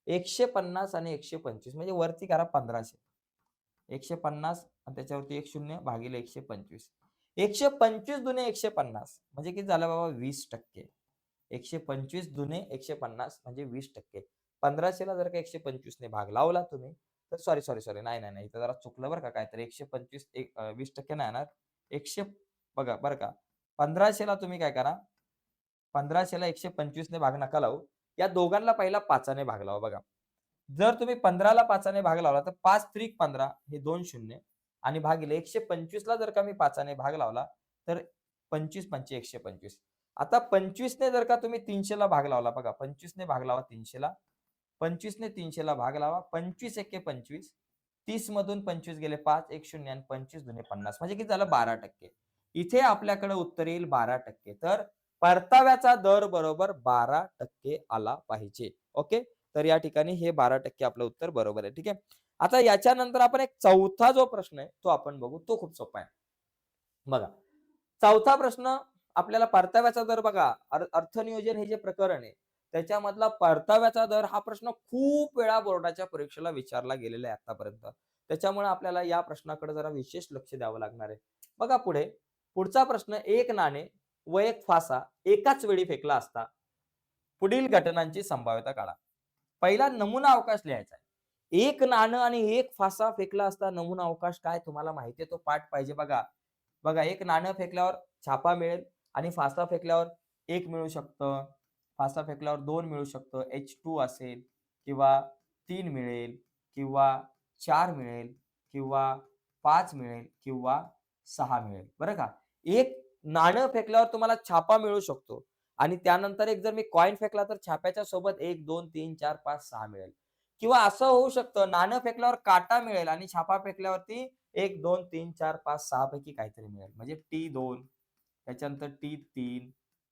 150 आणि 125 म्हणजे वरती करा 1500. 150 आणि त्याच्यावरती एक शून्य भागिले 125. 125 दुने 150 म्हणजे किती झालं बाबा 20%. 125 दुने 150 म्हणजे 20%. 1500 ला जर का 125 ने भाग लावला तुम्ही तर सॉरी नाही इथं जरा चुकलं बरं का काहीतरी. 125 20% नाही येणार. 100 बघा बरं का, 1500 ला तुम्ही काय करा, 1500 ला 125 ने भाग नका लावू, या दोघांना पहिला 5 ने भाग लावा. बघा जर तुम्ही 15 ला 5 ने भाग लावला तर 5 त्रिक 15 हे 2 शून्य आणि भागिले 125 ला जर का मी 5 ने भाग लावला तर 25 पंचे 125. आता 25 ने जर का तुम्ही 300 ला भाग लावला, बघा 25 ने भाग लावा 300 ला, 25 ने 300 ला भाग लावा, 25 एके 25, 30 मधून 25 गेले 5, 1 शून्य आणि 25 दुने 50 म्हणजे किती झालं 12%. इथे आपल्याकडे उत्तर येईल 12%. तर परताव्याचा दर बरोबर 12% आला पाहिजे. ओके, तर या ठिकाणी हे 12% आपलं उत्तर बरोबर आहे. ठीक आहे. आता याच्यानंतर आपण एक चौथा जो प्रश्न आहे तो आपण बघू, तो खूप सोपा आहे. बघा चौथा प्रश्न आपल्याला परताव्याचा दर, बघा अर्थनियोजन हे जे प्रकरण आहे त्याच्यामधला परताव्याचा दर हा प्रश्न खूप वेळा बोर्डाच्या परीक्षेला विचारला गेलेला आहे आतापर्यंत. त्याच्यामुळे आपल्याला या प्रश्नाकडे जरा विशेष लक्ष द्यावं लागणार आहे. बघा पुढचा प्रश्न, एक नाणे व एक फासा एकाच वेळी फेकला असता पुढील घटनांची संभाव्यता काढा. पहिला नमुना अवकाश लिहायचा आहे. एक नाणं आणि एक फासा फेकला असता नमुना अवकाश काय तुम्हाला माहिती आहे, तो पाठ पाहिजे. बघा एक नाणं फेकल्यावर छापा मिळेल आणि फासा फेकल्यावर 1 मिळू शकतं, फासा फेकल्यावर 2 मिळू शकतं, H2 असेल किंवा 3 मिळेल किंवा 4 मिळेल किंवा 5 मिळेल किंवा 6 मिळेल. बरं का, एक नाणं फेकल्यावर तुम्हाला छापा मिळू शकतो आणि त्यानंतर एक जर मी कॉइन फेकला तर छाप्याच्या सोबत 1 2 3 4 5 6 मिळेल. किंवा असं होऊ शकतं नाणं फेकल्यावर काटा मिळेल आणि छापा फेकल्यावरती 1 2 3 4 5 6 पैकी काहीतरी मिळेल. म्हणजे T2, त्याच्यानंतर T3,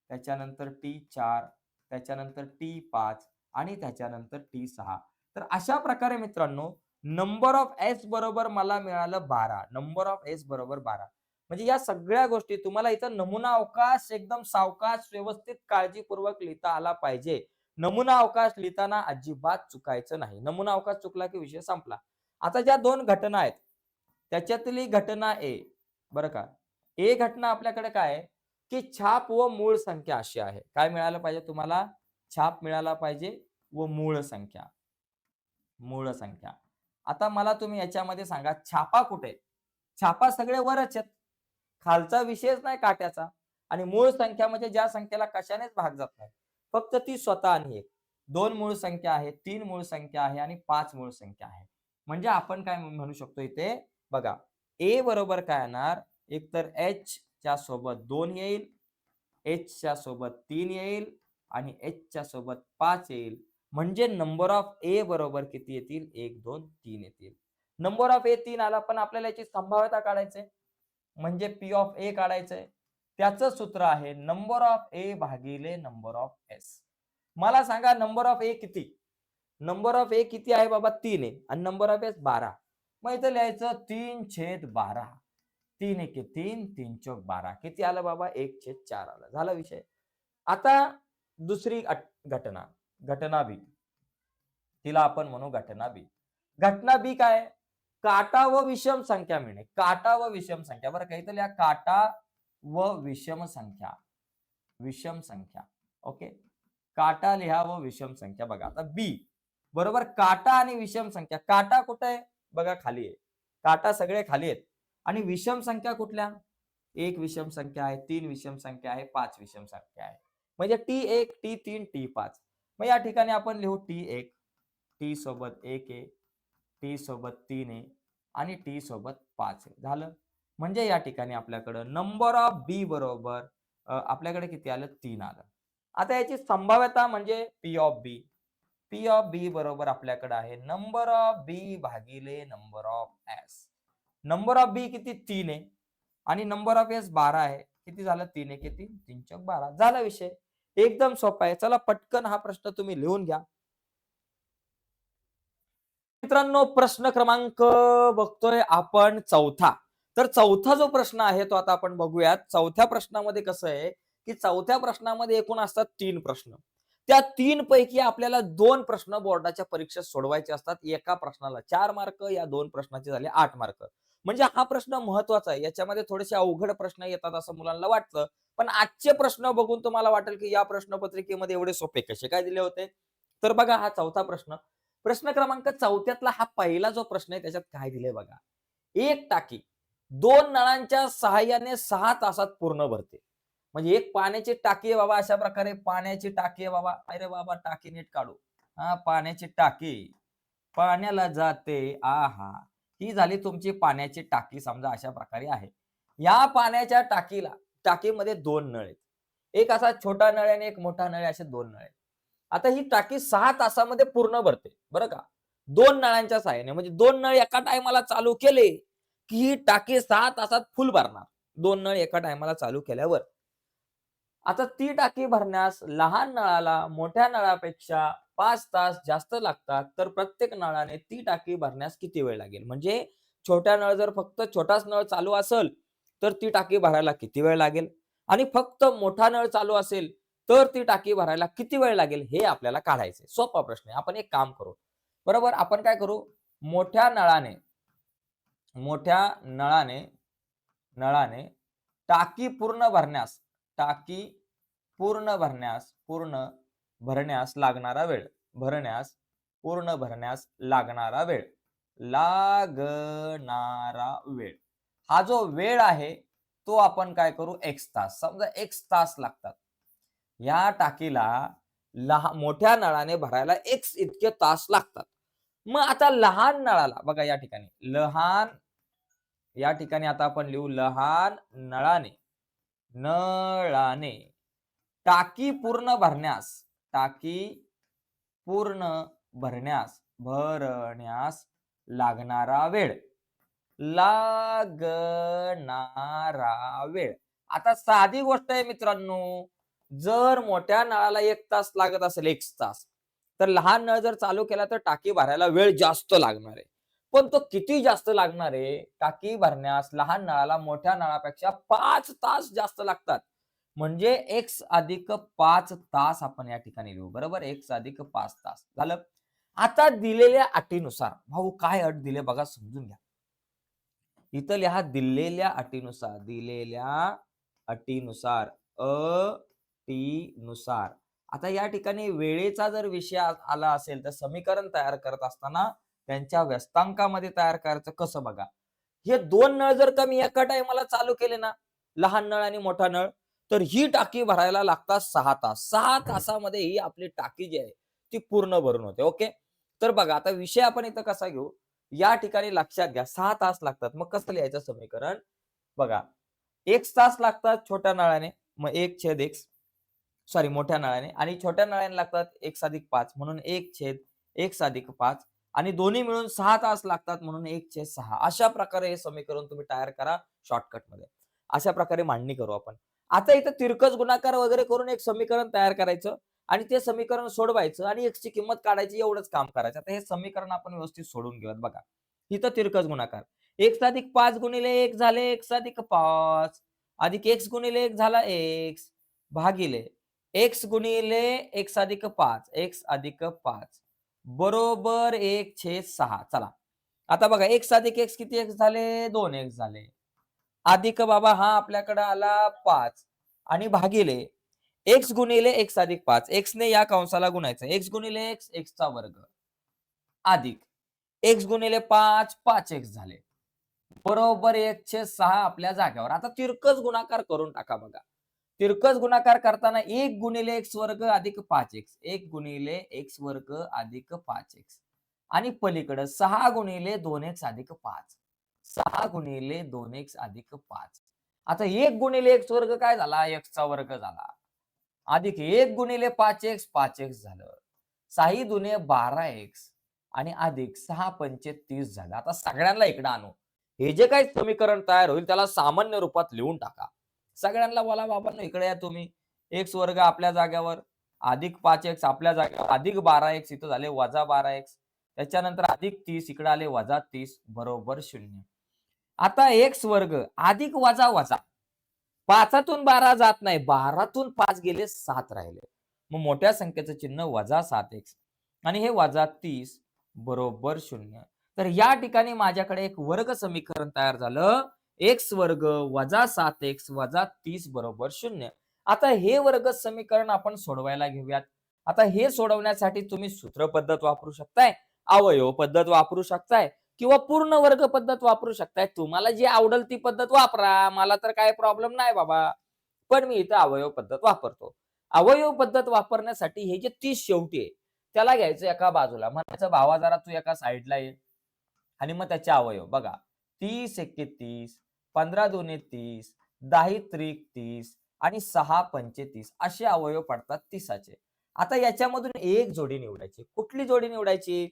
त्याच्यानंतर T4, त्याच्यानंतर T5 आणि त्याच्यानंतर T6. तर अशा प्रकारे मित्रांनो नंबर ऑफ एस बरोबर मला मिळालं 12. नंबर ऑफ एस बरोबर 12. म्हणजे या सगळ्या गोष्टी तुम्हाला इथं नमुना अवकाश एकदम सावकाश व्यवस्थित काळजीपूर्वक लिहिता आला पाहिजे. नमुना अवकाश लिहिताना अजिबात चुकायचं नाही. नमुना अवकाश चुकला की विषय संपला. आता ज्या 2 घटना आहेत त्याच्यातली घटना ए, बरं का, ए घटना आपल्याकडे काय आहे की छाप व मूळ संख्या अशी आहे. काय मिळालं पाहिजे तुम्हाला, छाप मिळाला पाहिजे व मूळ संख्या, मूळ संख्या. आता मला तुम्ही याच्यामध्ये सांगा छापा कुठे? छापा सगळे वरच आहेत. खालचा विषयच नाही काट्याचा. आणि मूळ संख्या म्हणजे ज्या संख्येला कशानेच भाग जात नाही. फक्त ती स्वतः आणि एक. 2 मूळ संख्या आहे, 3 मूळ संख्या आहे आणि 5 मूळ संख्या आहे. म्हणजे आपण काय म्हणू शकतो इथे बघा, a बरोबर काय येणार? एकतर h च्या सोबत 2 येईल, h च्या सोबत 3 येईल आणि h च्या सोबत 5 येईल. म्हणजे नंबर ऑफ a बरोबर किती येतील? 1, 2, 3 येतील. नंबर ऑफ a 3 आला, पण आपल्याला याची संभाव्यता काढायची आहे. म्हणजे पी ऑफ ए काढायचंय. त्याचं सूत्र आहे नंबर ऑफ ए भागिले नंबर ऑफ एस. मला सांगा नंबर ऑफ ए किती? नंबर ऑफ ए किती आहे बाबा? 3 आहे आणि नंबर ऑफ एस 12. मग इथं लिहायचं 3/12. 3 एके 3, 3 चौक 12. किती आलं बाबा? 1/4 आलं. झाला विषय. आता दुसरी घटना, घटना बी. तिला आपण म्हणू घटना बी. घटना बी काय? काटा व विषम संख्या मिळणे. काटा व विषम संख्या. बरं काही तर काटा व विषम संख्या. विषम संख्या. ओके. काटा लिहा व विषम संख्या. बघा आता बी बरोबर काटा आणि विषम संख्या. काटा कुठे आहे? बघा खाली आहे. काटा सगळे खाली आहेत. आणि विषम संख्या कुठल्या? 1 विषम संख्या आहे, 3 विषम संख्या आहे, 5 विषम संख्या आहे. म्हणजे T1, T3, T5. मग या ठिकाणी आपण लिहू T1, T सोबत 1 आहे, T सोबत 3 आहे आणि T सोबत 5 आहे. झालं. म्हणजे या ठिकाणी आपल्याकडे नंबर ऑफ बी बरोबर आपल्याकडे किती आलं? 3 आलं. आता याची संभाव्यता म्हणजे P of B. P of B बरोबर आपल्याकडे आहे नंबर ऑफ बी भागिले number of S. Number of B किती? 3 आहे आणि नंबर ऑफ एस 12 आहे. किती झालं? 3 1 3, 3 चौक 12. झाला विषय. एकदम सोपा आहे. चला पटकन हा प्रश्न तुम्ही लिहून घ्या. मित्रांनो प्रश्न क्रमांक बघतोय आपण चौथा. तर चौथा जो प्रश्न आहे तो आता आपण बघूयात. चौथ्या प्रश्नामध्ये कसं आहे की चौथ्या प्रश्नामध्ये एकूण असतात 3 प्रश्न. त्या 3 पैकी आपल्याला 2 प्रश्न बोर्डाच्या परीक्षेत सोडवायचे असतात. एका प्रश्नाला 4 मार्क, या 2 प्रश्नाचे झाले 8 मार्क. म्हणजे हा प्रश्न महत्वाचा आहे. याच्यामध्ये थोडेसे अवघड प्रश्न येतात असं मुलांना वाटतं. पण आजचे प्रश्न बघून तुम्हाला वाटेल की या प्रश्नपत्रिकेमध्ये एवढे सोपे कसे काय दिले होते? तर बघा हा चौथा प्रश्न. प्रश्न क्रमांक 4थ्यातला हा पहिला जो प्रश्न आहे त्याच्यात काय दिलंय बघा. एक टाकी 2 नळांच्या सहाय्याने 6 तासात पूर्ण भरते. म्हणजे एक पाण्याची टाकी आहे बाबा, अशा प्रकारे पाण्याची टाकी आहे बाबा. अरे बाबा टाकी नीट काढू. हा पाण्याची टाकी. पाण्याला जाते आहा. ही झाली तुमची पाण्याची टाकी समजा अशा प्रकारे आहे. या पाण्याच्या टाकीमध्ये 2 नळ आहेत. एक असा छोटा नळ आणि एक मोठा नळ आहे, असे 2 नळ आहेत. आता ही टाकी 6 तासामध्ये पूर्ण भरते. बरं का? 2 नळांच्या सहाय्याने. म्हणजे 2 नळ एका टायमाला चालू केले, की ही टाकी 6 तासात फुल भरणार. 2 नळ एका टायमाला चालू केल्यावर. आता ती टाकी भरण्यास लहान नळाला मोठ्या नळापेक्षा 5 तास जास्त लागतात. तर प्रत्येक नळाने ती टाकी भरण्यास किती वेळ लागेल? म्हणजे छोट्या नळ जर फक्त छोटाच नळ चालू असेल, तर ती टाकी भरायला किती वेळ लागेल? आणि फक्त मोठा नळ चालू असेल, तर ती टाकी भरायला किती वेळ लागेल? हे आपल्याला काढायचंय. सोपा प्रश्न आहे. आपण एक काम करू. बरोबर? आपण काय करू? मोठ्या नळाने मोठ्या नळाने नळाने टाकी पूर्ण भरण्यास टाकी पूर्ण भरण्यास लागणारा वेळ लागणारा वेळ हा जो वेळ आहे तो आपण काय करू? x तास. समजा x तास लागतात. या टाकीला मोठ्या नळाने भरायला x इतके तास लागतात. मग आता लहान नळाला बघा या ठिकाणी आता आपण लिहू लहान नळाने टाकी पूर्ण भरण्यास लागणारा वेळ. आता साधी गोष्ट आहे मित्रांनो. जर मोठ्या नळाला 1 तास लागत असेल 1 तास, तर लहान नळ जर चालू केला तर टाकी भरायला वेळ जास्त लागणार आहे. पण तो किती जास्त लागणार आहे? टाकी भरण्यास लहान नळाला मोठ्या नळापेक्षा 5 तास जास्त लागतात. म्हणजे x अधिक 5 तास आपण या ठिकाणी लिहू. बरोबर? x अधिक 5 तास. झालं? आता दिलेल्या अटीनुसार भाऊ काय अट दिले बघा समजून घ्या. इथं लिहा दिलेल्या अटीनुसार आता या ठिकाणी वेळेचा जर विषय आला असेल तर समीकरण तयार करत असताना त्यांच्या व्यस्तांकामध्ये तयार करायचं कसं बघा. हे 2 नळ जर का मी एका टायमाला चालू केले ना, लहान नळ आणि मोठा नळ, तर ही टाकी भरायला लागतात 6 तास. 6 तासामध्ये ही आपली टाकी जी आहे, ती पूर्ण भरून होते. ओके. तर बघा आता विषय आपण इथं कसा घेऊ, या ठिकाणी लक्षात घ्या 6 तास लागतात. मग कसं लिहायचं समीकरण? बघा, 1 तास लागतात छोट्या नळाने, मग 1/x सॉरी मोठ्या नळाने आणि छोट्या नळाने लागतात 1+5 म्हणून 1/x+5 आणि दोन्ही मिळून 6 तास लागतात म्हणून 1/6. अशा प्रकारे हे समीकरण तुम्ही तयार करा शॉर्टकटमध्ये. अशा प्रकारे मांडणी करू आपण. आता इथं तिरकस गुणाकार वगैरे करून एक समीकरण तयार करायचं आणि ते समीकरण सोडवायचं आणि एक्सची किंमत काढायची एवढंच काम करायचं. आता हे समीकरण आपण व्यवस्थित सोडून घेऊयात बघा. इथं तिरकस गुणाकार 1+5 गुणिले 1 झाले 1+5 अधिक x गुणिले 1 झाला x भागिले x गुणिले x+5 बरोबर 1/6. चला. आता बघा x अधिक x किती x झाले? 2x झाले. अधिक बाबा हा आपल्याकडे आला 5 आणि भागिले x गुणिले x+5. x ने या कंसाला गुणायचं. x गुणिले x, x चा वर्ग. अधिक x गुणिले 5, 5x झाले. बरोबर 1/6 आपल्या जागेवर. आता तिरकस गुणाकार करून टाका बघा. तिरकस गुणाकार करताना 1 गुणिले x वर्ग अधिक 5x. 1 गुणिले x वर्ग अधिक 5x. आणि पलीकडे 6 गुणिले 2x अधिक 5. 6 गुणिले 2x अधिक 5. आता 1 गुणिले x वर्ग काय झाला? x चा वर्ग झाला. अधिक 1 गुणिले 5x, 5x झालं. 6 दुने 12x आणि अधिक 6 पंचे 30 झालं. आता सगळ्यांना इकडे आणू. हे जे काही समीकरण तयार होईल त्याला सामान्य रूपात लिहून टाका. सगळ्यांना बोला बाबांनो इकडे या तुम्ही. x वर्ग आपल्या जागेवर, अधिक 5x आपल्या जागेवर, अधिक 12x इथं झाले वजा 12x. त्याच्यानंतर अधिक 30 इकडे आले वजा 30 बरोबर 0. आता x वर्ग अधिक वजा वजा. 5तून 12 जात नाही. 12तून 5 गेले 7 राहिले. मग मोठ्या संख्येचं चिन्ह वजा 7x आणि हे वजा 30 बरोबर 0. तर या ठिकाणी माझ्याकडे एक वर्ग समीकरण तयार झालं. x वर्ग वजा 7x वजा 30 बरोबर 0. आता हे वर्ग समीकरण आपण सोडवायला घेऊयात. आता हे सोडवण्यासाठी तुम्ही सूत्र पद्धत वापरू शकताय, अवयव पद्धत वापरू शकताय किंवा पूर्ण वर्ग पद्धत वापरू शकताय. तुम्हाला जी आवडेल ती पद्धत वापरा. मला तर काही प्रॉब्लेम नाही बाबा. पण मी इथं अवयव पद्धत वापरतो. अवयव पद्धत वापरण्यासाठी हे जे 30 शेवटी आहे, त्याला घ्यायचं एका बाजूला. म्हणायचं भावा जरा तू एका साइडला ये आणि मग त्याचे अवयव बघा. 30 एके 30, 15 दुने 30, 10 त्रिक 30 आणि 6 पंचे 30 असे अवयव पडतात 30चे. आता याच्यामधून एक जोडी निवडायची. कुठली जोडी निवडायची?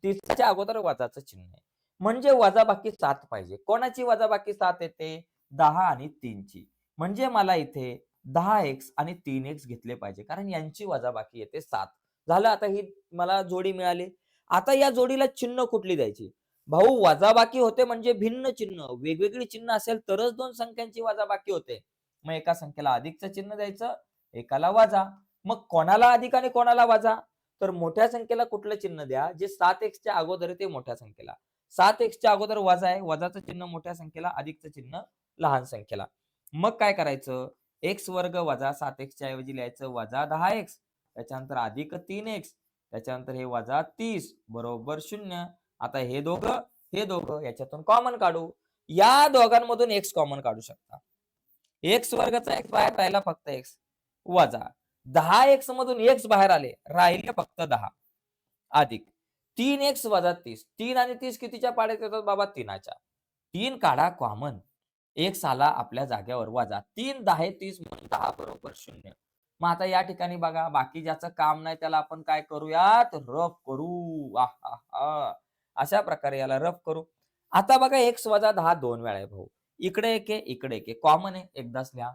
30च्या अगोदर वजाचं चिन्ह आहे. म्हणजे वजाबाकी 7 पाहिजे. कोणाची वजाबाकी 7 येते? 10 आणि 3 ची. म्हणजे मला इथे 10x आणि 3x घेतले पाहिजे. कारण यांची वजाबाकी येते 7. झालं आता ही मला जोडी मिळाली. आता या जोडीला चिन्ह कुठली द्यायची? भाऊ वजाबाकी होते म्हणजे भिन्न चिन्ह. वेगवेगळी चिन्ह असेल तरच 2 संख्यांची वजाबाकी होते. मग एका संख्येला अधिकचं चिन्ह द्यायचं, एकाला वजा. मग कोणाला अधिक आणि कोणाला वजा? तर मोठ्या संख्येला कुठलं चिन्ह द्या? जे 7x अगोदर आहे ते मोठ्या संख्येला. 7x अगोदर वजा आहे. वजाचं चिन्ह मोठ्या संख्येला, अधिकचं चिन्ह लहान संख्येला. मग काय करायचं? x वर्ग वजा 7x ऐवजी लिहायचं वजा 10x. त्याच्यानंतर अधिक 3x. त्याच्यानंतर हे वजा 30 बरोबर 0. आता हे दोघं याच्यातून कॉमन काढू. या दोघांमधून x कॉमन काढू शकता. x वर्गाचा x बाहेर राहिला फक्त x वजा 10x मधून x बाहेर आले, राहिले फक्त 10 अधिक 3x वजा 30. 3 आणि 30 कितीच्या पाड्यात येतात बाबा? 3च्या. 3 काढा कॉमन. x आला आपल्या जागेवर वजा 3 10 30 म्हणून 10 बरोबर 0. मग आता या ठिकाणी बघा बाकी ज्याचं काम नाही त्याला आपण काय करूयात? रफ करू. आहाहा. अशा प्रकारे याला रफ करू. आता बघा x वजा 10 2 वेळा आहे भाऊ. इकडे एक आहे, इकडे एक आहे. कॉमन आहे. एकदाच लिहा.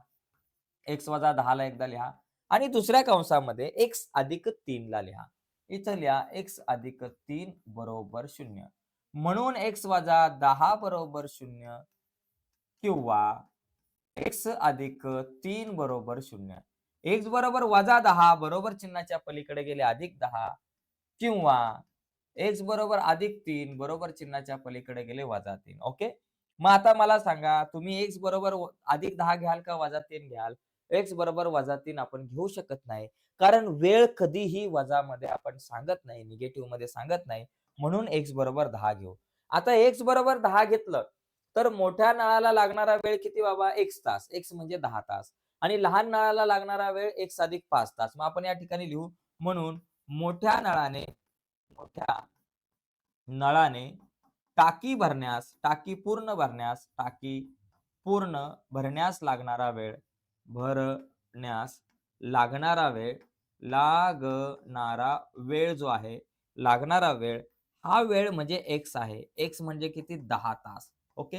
x वजा 10 ला एकदा लिहा आणि दुसऱ्या कंसामध्ये x अधिक 3 ला लिहा. इथं लिहा x अधिक 3 बरोबर 0. म्हणून x वजा 10 बरोबर 0 किंवा x अधिक 3 बरोबर 0. x बरोबर वजा 10 बरोबर चिन्हाच्या पलीकडे गेले अधिक 10 किंवा x बरोबर अधिक 3 बरोबर चिन्हाच्या पलीकडे गेले वजा 3. ओके. मग आता मला सांगा तुम्ही x बरोबर अधिक 10 घ्याल का वजा 3 घ्याल? x बरोबर वजा 3 आपण घेऊ शकत नाही. कारण वेळ कधीही वजामध्ये आपण सांगत नाही, निगेटिव्ह मध्ये सांगत नाही. म्हणून x बरोबर 10 घेऊ. आता x बरोबर 10 घेतलं तर मोठ्या नळाला लागणारा वेळ किती बाबा? x तास. x म्हणजे 10 तास आणि लहान नळाला लागणारा वेळ x अधिक 5 तास. मग आपण या ठिकाणी लिहू म्हणून मोठ्या नळाने टाकी पूर्ण भरण्यास लागणारा वेळ जो आहे, लागणारा वेळ हा वेळ म्हणजे एक्स आहे. एक्स म्हणजे किती? 10 तास. ओके.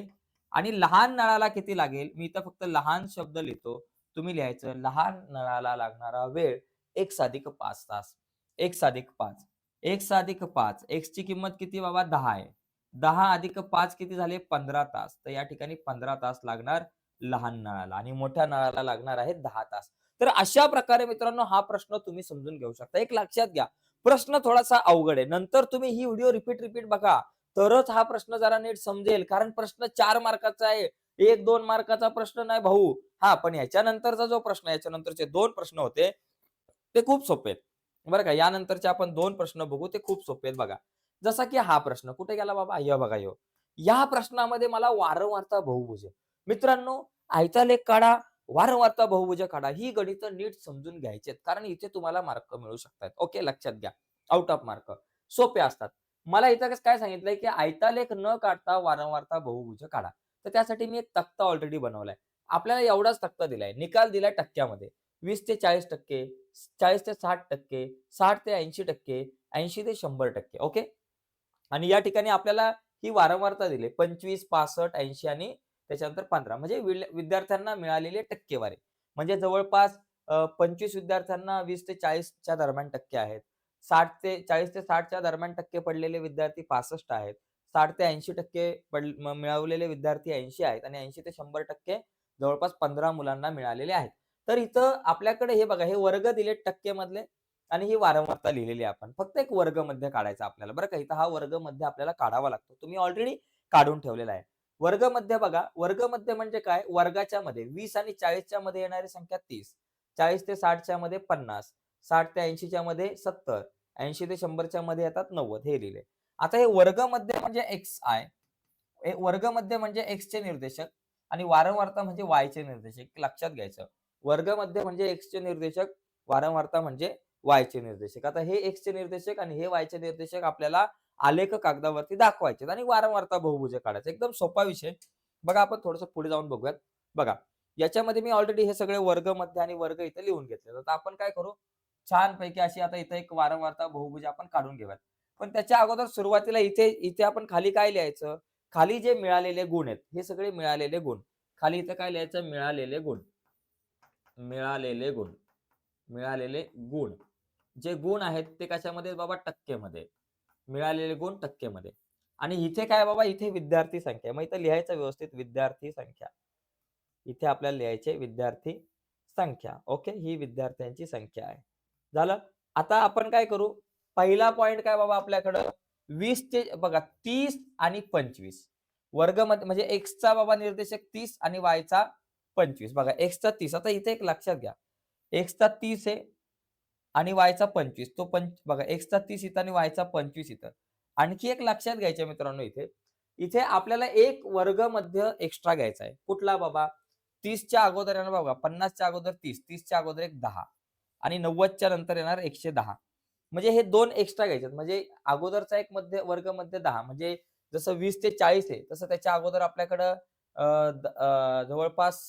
आणि लहान नळाला किती लागेल? मी इथं फक्त लहान शब्द लिहितो. तुम्ही लिहायचं लहान नळाला लागणारा वेळ एक्स अधिक 5 तास. एक्स अधिक 5. एक्स अधिक 5. एक्सची किंमत किती बाबा? 10 आहे. 10 अधिक 5 किती झाले? 15 तास. तर या ठिकाणी 15 तास लागणार लहान नळाला आणि मोठ्या नळाला लागणार आहे 10 तास. तर अशा प्रकारे मित्रांनो हा प्रश्न तुम्ही समजून घेऊ शकता. एक लक्षात घ्या, प्रश्न थोडासा अवघड आहे. नंतर तुम्ही ही व्हिडिओ रिपीट बघा, तरच हा प्रश्न जरा नीट समजेल. कारण प्रश्न 4 मार्काचा आहे. 1-2 मार्काचा प्रश्न नाही भाऊ. हां, पण याच्यानंतरचा जो प्रश्न आहे, याच्यानंतरचे 2 प्रश्न होते, ते खूप सोपे आहेत. बरं का. यानंतरचे आपण 2 प्रश्न बघू, ते खूप सोपे आहेत बघा. जसा की हा प्रश्न कुठे गेला बाबा? हे बघा ह्यो. या प्रश्नामध्ये मला वारंवारता बहुभुज आहे. मित्रांनो, आयता लेख काढा, वारंवारता बहुभुज काढा. ही गणितं नीट समजून घ्यायची आहेत. कारण इथे तुम्हाला मार्क मिळू शकतात. ओके, लक्षात घ्या. Out of mark. सोपे असतात. मला इथं काय सांगितलंय, की आयतालेख न काढता वारंवारता बहुभुज काढा. तर त्यासाठी मी एक तक्ता ऑलरेडी बनवलाय. आपल्याला एवढाच तक्ता दिलाय. निकाल दिलाय टक्क्यामध्ये. 20 ते 40%, 40 ते 60%, 60 ते 80%, 80 ते 100%. ओके. आणि या ठिकाणी आपल्याला ही वारंवारता दिली 25, 65, 80 आणि त्याच्यानंतर 15 म्हणजे विद्यार्थ्यांना मिळालेली टक्केवारी. म्हणजे जवळपास 25 विद्यार्थ्यांना 20 ते 40च्या दरम्यान टक्के आहेत. 40 ते 60च्या दरम्यान टक्के पडलेले विद्यार्थी 65 आहेत. 60 ते 80% मिळवलेले विद्यार्थी 80 आहेत आणि 80 ते 100% जवळपास 15 मुलांना मिळालेले आहेत. तर इथं आपल्याकडे हे बघा, हे वर्ग दिलेत टक्केमधले आणि ही वारंवारता लिहिलेली आहे आपण. फक्त एक वर्गमध्य काढायचा आपल्याला बरं का. इथं हा वर्गमध्य आपल्याला काढावा लागतो. तुम्ही ऑलरेडी काढून ठेवलेला आहे. वर्गमध्य बघा, वर्गमध्य म्हणजे काय? वर्गाच्या मध्ये 20 आणि 40च्या मध्ये येणारी संख्या 30, 40 ते 60च्या मध्ये 50, 60 ते 80च्या मध्ये 70, 80 ते 100च्या मध्ये येतात 90 हे लिहिले. आता हे वर्गमध्य म्हणजे xi, हे वर्गमध्य म्हणजे x चे निर्देशक आणि वारंवारता म्हणजे y चे निर्देशक. लक्षात घ्यायचं. वर्गमध्य म्हणजे x चे निर्देशक, वारंवारता म्हणजे y चे निर्देशक. आता हे x चे निर्देशक आणि हे y चे निर्देशक आपल्याला आलेख कागदावरती दाखवायचे आणि वारंवारता बहुभुज काढायचं. एकदम सोपा विषय. बघा आपण थोडंसं पुढे जाऊन बघूयात. बघा, याच्यामध्ये मी ऑलरेडी हे सगळे वर्ग, मध्य आणि वर्ग इथे लिहून घेतले. तर आपण काय करू? छानपैकी अशी आता इथे एक वारंवारता बहुभुज आपण काढून घेऊयात. पण त्याच्या अगोदर सुरुवातीला इथे इथे आपण खाली काय लिहायचं? खाली जे मिळालेले गुण आहेत, हे सगळे मिळालेले गुण. खाली इथं काय लिहायचं? मिळालेले गुण. मिळालेले गुण. मिळालेले गुण. जे गुण आहेत ते कशामध्ये बाबा? टक्केमध्ये. मिळालेले गुण टक्केमध्ये. आणि इथे काय बाबा? इथे विद्यार्थी संख्या. मग इथे लिहायचं व्यवस्थित विद्यार्थी संख्या. इथे आपल्याला लिहायचे विद्यार्थी संख्या. ओके. ही विद्यार्थ्यांची संख्या आहे. झालं? आता आपण काय करू? पहिला पॉइंट काय बाबा आपल्याकडं? 20 चे बघा 30 आणि 25. वर्गमध्ये म्हणजे एक्सचा बाबा निर्देशक 30 आणि वायचा 25. बघा एक्सचा 30. आता इथे एक लक्षात घ्या. एक्सचा 30 आहे आणि वायचा 25. तो बघा एक्सचा 30 इथं आणि वायचा 25 इथं. आणखी एक लक्षात घ्यायचं मित्रांनो इथे. इथे आपल्याला एक वर्गमध्य एक्स्ट्रा घ्यायचा आहे. कुठला बाबा? 30च्या अगोदर येणार बघा 50च्या अगोदर 30, 30च्या अगोदर एक 10 आणि 90च्या नंतर येणार 110. म्हणजे हे 2 एक्स्ट्रा घ्यायचे. म्हणजे अगोदरचा एक वर्गमध्य 10 म्हणजे जसं 20 ते 40 आहे, तसं त्याच्या अगोदर आपल्याकडं जवळपास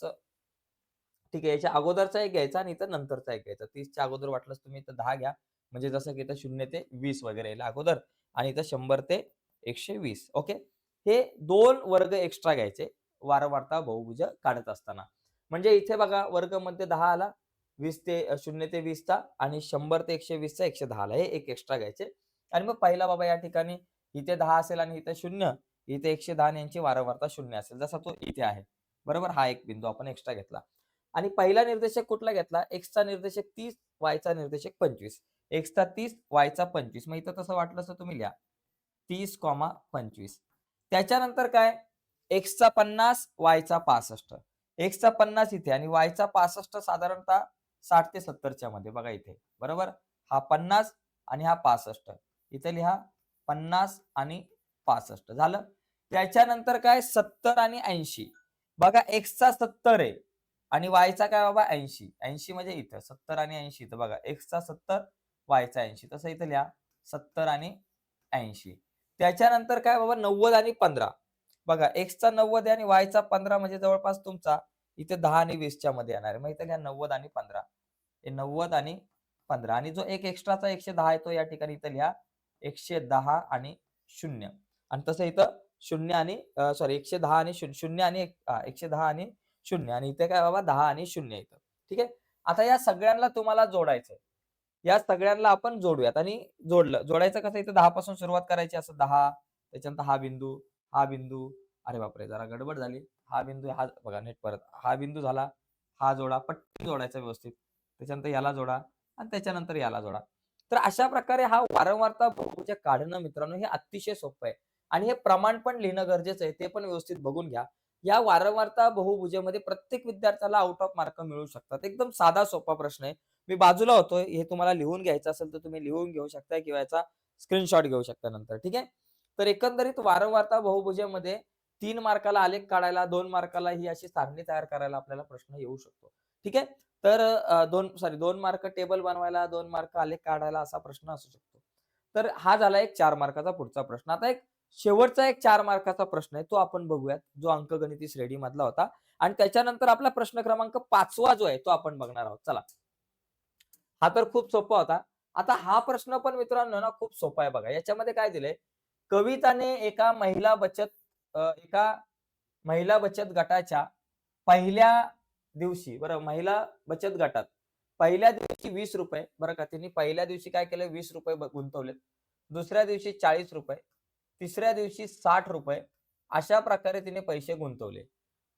ठीक आहे. याच्या अगोदरचा एक घ्यायचा आणि इथं नंतरचा एक घ्यायचा. 30च्या अगोदर वाटलंच तुम्ही इथं 10 घ्या. म्हणजे जसं की इथं 0 ते 20 वगैरे येईल अगोदर आणि इथं 100 ते 120. ओके. हे 2 वर्ग एक्स्ट्रा घ्यायचे वारंवारता बहुभुज काढत असताना. म्हणजे इथे बघा वर्गमध्ये 10 आला, 0 ते 20चा आणि 100 ते 120चा 110 आला. हे एक एक्स्ट्रा घ्यायचे आणि मग पहिला बाबा या ठिकाणी इथे 10 असेल आणि इथे 0, इथे 110 आणि यांची वारंवारता 0 असेल. जसा तो इथे आहे. बरोबर? हा एक बिंदू आपण एक्स्ट्रा घेतला. आणि पहिला निर्देशक कुठला घेतला? एक्सचा निर्देशक 30, वायचा निर्देशक 25. एक्सचा 30, वायचा 25. मग इथं तसं वाटलं तर तुम्ही लिहा 30, 25. त्याच्यानंतर काय? एक्सचा 50, वायचा 65. एक्सचा 50 इथे आणि वायचा 65 साधारणतः 60 ते 70च्या मध्ये बघा इथे. बरोबर? हा 50 आणि हा 65. इथे लिहा 50 आणि 65 झालं. त्याच्यानंतर काय 70 आणि 80. बघा एक्सचा 70 आहे आणि वायचा काय बाबा 80. 80 म्हणजे इथं 70 आणि 80 इथं बघा एक्सचा 70 वायचा 80. तसं इथं लिहा 70 आणि 80. त्याच्यानंतर काय बाबा 90 आणि 15. बघा एक्सचा 90 आहे आणि वायचा 15 म्हणजे जवळपास तुमचा इथे 10 आणि 20च्या मध्ये येणार आहे. मग इथं लिहा 90 आणि 15. हे 90 आणि 15 आणि जो एक एक्स्ट्राचा 110 आहे तो या ठिकाणी इथं लिहा 110 आणि 0 आणि तसं इथं 0 आणि सॉरी 110 आणि 0 आणि 110 आणि 0 आणि इथे काय बाबा 10 आणि 0 इथं. ठीक आहे. आता या सगळ्यांना तुम्हाला जोडायचंय. या सगळ्यांना आपण जोडूयात आणि जोडलं. जोडायचं कसं इथं 10 पासून सुरुवात करायची असं 10 त्याच्यानंतर हा बिंदू. अरे बापरे! जरा गडबड झाली. हा बिंदू हा बघा नीट परत. हा बिंदू झाला. हा जोडा, पट्टी जोडायचा व्यवस्थित. त्याच्यानंतर याला जोडा आणि त्याच्यानंतर याला जोडा. तर अशा प्रकारे हा वारंवारता बहुभुज काढणं मित्रांनो हे अतिशय सोपं आहे आणि हे प्रमाण पण लिहिणं गरजेचं आहे. ते पण व्यवस्थित बघून घ्या. या वारंवारता बहुभुजेमध्ये प्रत्येक विद्यार्थ्याला आउट ऑफ मार्क मिळू शकतात. एकदम साधा सोपा प्रश्न आहे. मी बाजूला होतोय. हे तुम्हाला लिहून घ्यायचं असेल तर तुम्ही लिहून घेऊ शकता किंवा याचा स्क्रीनशॉट घेऊ शकता नंतर. ठीक आहे. तर एकंदरीत वारंवारता बहुभुजेमध्ये 3 मार्काला आलेख काढायला, 2 मार्काला ही अशी सारणी तयार करायला आपल्याला प्रश्न येऊ शकतो. ठीक आहे. तर 2 मार्क टेबल बनवायला, 2 मार्क आलेख काढायला असा प्रश्न असू शकतो. तर हा झाला एक 4 मार्काचा पुढचा प्रश्न. आता एक शेवटचा एक 4 मार्काचा प्रश्न आहे तो आपण बघूयात, जो अंकगणिती श्रेणी मधला होता आणि त्याच्यानंतर आपला प्रश्न क्रमांक 5वा जो आहे तो आपण बघणार आहोत. चला. हा तर खूप सोपा होता. आता हा प्रश्न पण मित्रांनो ना खूप सोपा आहे बघा. याच्यामध्ये काय दिलंय? कविताने एका महिला बचत गटाच्या पहिल्या दिवशी बरं महिला बचत गटात पहिल्या दिवशी ₹20 बरं का. तिने पहिल्या दिवशी काय केलं ₹20 गुंतवलेत. दुसऱ्या दिवशी ₹40, तिसऱ्या दिवशी ₹60 अशा प्रकारे तिने पैसे गुंतवले.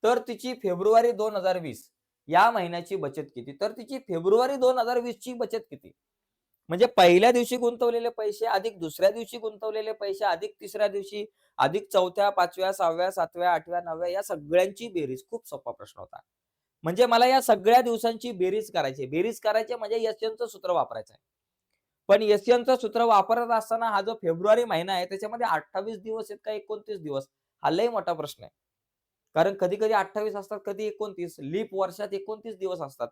तर तिची फेब्रुवारी 2020 या महिन्याची बचत किती? तर तिची फेब्रुवारी 2020 ची बचत किती? म्हणजे पहिल्या दिवशी गुंतवलेले पैसे अधिक दुसऱ्या दिवशी गुंतवलेले पैसे अधिक तिसऱ्या दिवशी अधिक चौथ्या, 5व्या, 6व्या, 7व्या, 8व्या, 9व्या या सगळ्यांची बेरीज. खूप सोपा प्रश्न होता. म्हणजे मला या सगळ्या दिवसांची बेरीज करायची आहे. बेरीज करायची म्हणजे एसएनचं सूत्र वापरायचं आहे. पण एसएनचं सूत्र वापरत असताना हा जो फेब्रुवारी महिना आहे त्याच्यामध्ये 28 दिवस आहेत का 29 दिवस? हा लय मोठा प्रश्न आहे. कारण कधी-कधी 28 असतात, कधी 29. लीप वर्षात 29 दिवस असतात.